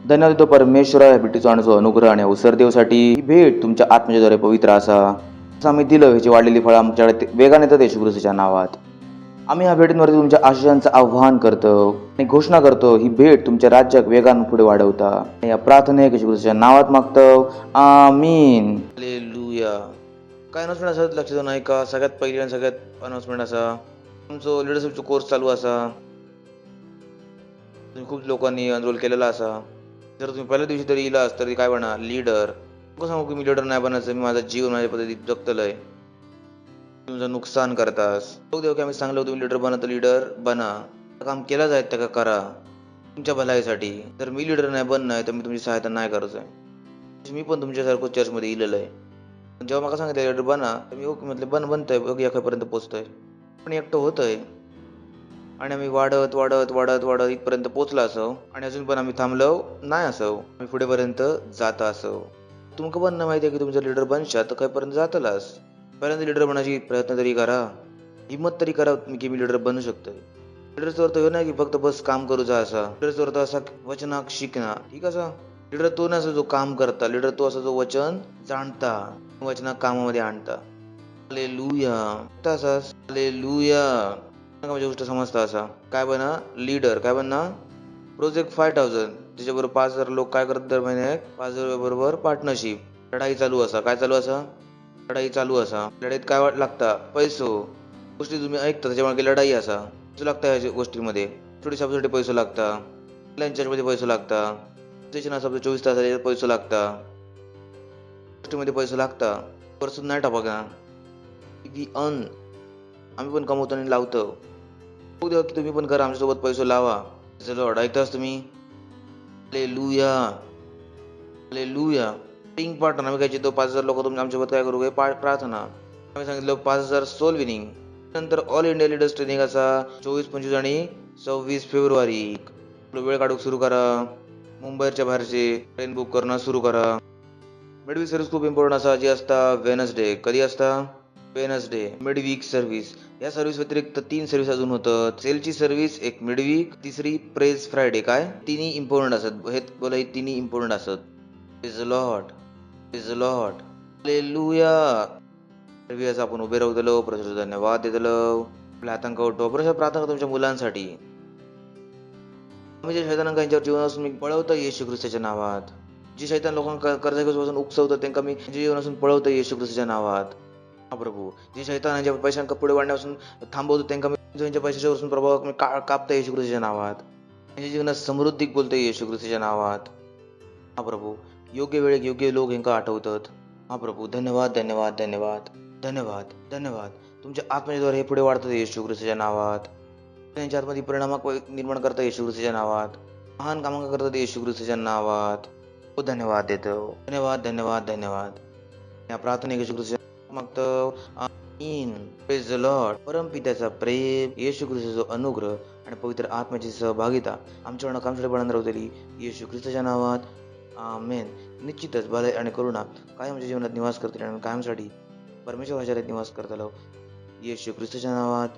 धन्यवाद देतो परमेश्वरा या भेटीचो आणि जो अनुग्रह आणि अवसर देवसाठी. ही भेट तुमच्या आत्म्याच्या द्वारे पवित्र असा. असं आम्ही दिलं ह्याची वाढलेली फळं आमच्याकडे वेगाने येतात येशू ख्रिस्ताच्या नावात. आम्ही ह्या भेटींवरती तुमच्या आशिषांचं आव्हान करतो आणि घोषणा करतो ही भेट तुमच्या राज्यात वेगानं पुढे वाढवता. या प्रार्थनेक येशू ख्रिस्ताच्या नावात मागतो. आमीन. हालेलुया. काय अनाउन्समेंट असं लक्ष देऊ नाही का? सगळ्यात पहिली आणि सगळ्यात अनाउन्समेंट असा तुमचं लिडरशिपचा कोर्स चालू असा. तुम्ही खूप लोकांनी एनरोल केलेला असा. जर तुम्ही पहिल्या दिवशी तरी इलास तरी काय बना लीडर. नको सांगू की मी लीडर नाही बनायचं, मी माझा जीवन माझ्या पद्धतीत जगतलंय. तुमचं नुकसान करतास. देव की आम्ही सांगलो तुम्ही लीडर बना तर लीडर बना. काम केलं जायत त्या करा तुमच्या भलाईसाठी. जर मी लीडर नाही बनणार तर मी तुमची सहायता नाही करायचं आहे. मी पण तुमच्यासारखं चर्चमध्ये इलेलं आहे. जेव्हा मला सांगितलं लीडर बना तर मी ओके म्हटलं बनतंय बघ यापर्यंत पोचतंय. पण एकटं होतंय आणि आम्ही वाढत वाढत वाढत वाढत इथपर्यंत पोचला असो आणि अजून पण आम्ही थांबलो नाही असो. आम्ही पुढेपर्यंत जात असो. तुमका पण नाही माहिती आहे की तुमचं लीडर बनशा तर काहीपर्यंत जातलास. पहिल्यांदा लीडर बनायची प्रयत्न तरी करा, हिंमत तरी करा की मी लीडर बनू शकतोय. लिडरचो अर्थ ह्यो ना की फक्त बस काम करूचा असा. लिडरचो अर्थ असा वचनाक शिकना, ठीक असा. लिडर तो नसा जो काम करता, लिडर तो असा जो वचन जाणता, वचनाक कामामध्ये आणता. हालेलुया. तसाच हालेलुया. म्हणजे गोष्ट समजता असा काय बना लीडर, काय बना प्रोजेक्ट 5000 त्याच्याबरोबर 5000 लोक काय करतात दर महिन्याक 5000 बरोबर पार्टनरशिप. लढाई चालू असा, काय चालू असा, लढाई चालू असा. लढाईत काय लागता, पैसो. गोष्टी तुम्ही ऐकता त्याच्यामुळे लढाई असा, पैसो लागता ह्या गोष्टींमध्ये. छोटी साहेबसाठी पैसो लागता, लंचमध्ये पैसो लागता, स्टेशन असा 24 तास पैसो लागता, गोष्टीमध्ये पैसो लागता. परसून नाही टाका अन आम्ही पण कमवतो आणि लावतो. बघू द्या की तुम्ही पण करा, आमच्यासोबत पैसो लावा. लॉर्ड ऐकतास तुम्ही. हालेलुया. हालेलुया. पिंक पार्टनर आम्ही काय चितो 5000 लोक तुम्ही आमच्यासोबत काय करू प्रार्थना. आम्ही सांगितलं 5000 सोल विनिंग. नंतर ऑल इंडिया लीडर्स ट्रेनिंग असा 24, 25 आणि 26 फेब्रुवारी. वेळ काढूक सुरू करा. मुंबईच्या बाहेरचे ट्रेन बुक करणं सुरू करा. मिडवीक सर्व्हिस खूप इम्पॉर्टंट असा, जी असता वेनसडे. कधी असता, वेनसडे. Midweek service. या सर्व्हिस व्यतिरिक्त 3 सर्व्हिस अजून होतं. सेलची सर्व्हिस, एक मिडवीक, तिसरी प्रेज फ्रायडे. काय तिन्ही इम्पॉर्टंट असत. हे बोला, तिन्ही इम्पॉर्टंट असत. Praise the lord. Praise the Lord. Hallelujah. Service आपण उभे राहतलो. प्रभूचे धन्यवाद देतलो. आपल्या हातांका उठवा. प्रभू प्रार्थना तुमच्या मुलांसाठी. म्हणजे शैतानांका यांच्यावर जीवनापासून मी पळवतो येशू ख्रिस्ताच्या नावात. जे शैतान लोकांना कर्जापासून उकसवतं त्यांना मी जीवनापासून पळवतो येशू ख्रिस्ताच्या नावात. हा प्रभू. जे शैतानाच्या पैशांका पुढे वाढण्यापासून थांबवतो त्यांना मी त्यांच्या पैशाच्यापासून प्रभाव मी कापता येशू ख्रिस्ताच्या नावात. त्यांच्या जीवनात समृद्धी बोलतोय येशू ख्रिस्ताच्या नावात. हा प्रभू. योग्य वेळेत योग्य लोक यांना आठवतात. हा प्रभू. धन्यवाद, धन्यवाद, धन्यवाद, धन्यवाद, धन्यवाद. तुमच्या आत्म्याद्वारे हे पुढे वाढतात येशू ख्रिस्ताच्या नावात. त्यांच्या आतमध्ये परिणामक निर्माण करता येशू ख्रिस्ताच्या नावात. महान कामं करतात येशू ख्रिस्ताच्या नावात. हो, धन्यवाद देतो. धन्यवाद, धन्यवाद, धन्यवाद. या प्रार्थनेक येशू ख्रिस्ताच्या मागतो. आमीन. Praise the lord. परमपित्याचा प्रेम, येशू ख्रिस्ताचा अनुग्रह आणि पवित्र आत्म्याची सहभागिता आमच्यावर कामसाठी बनवून राहतली येशू ख्रिस्ताच्या नावात. आमेन. निश्चितच भलाई आणि करुणा कायम आमच्या जीवनात निवास करतील आणि कायमसाठी परमेश्वर आचार्यात निवास करतलो येशू ख्रिस्ताच्या नावात.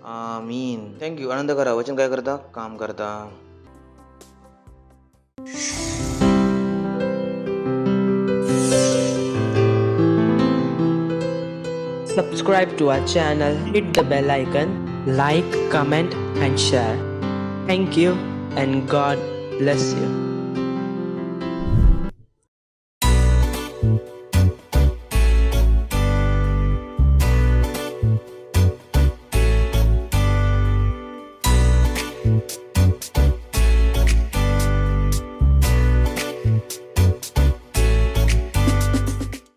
आमीन. थँक्यू. आनंद करा. वचन काय करता, काम करता. Subscribe to our channel, hit the bell icon, like, comment and share. Thank you and God bless you.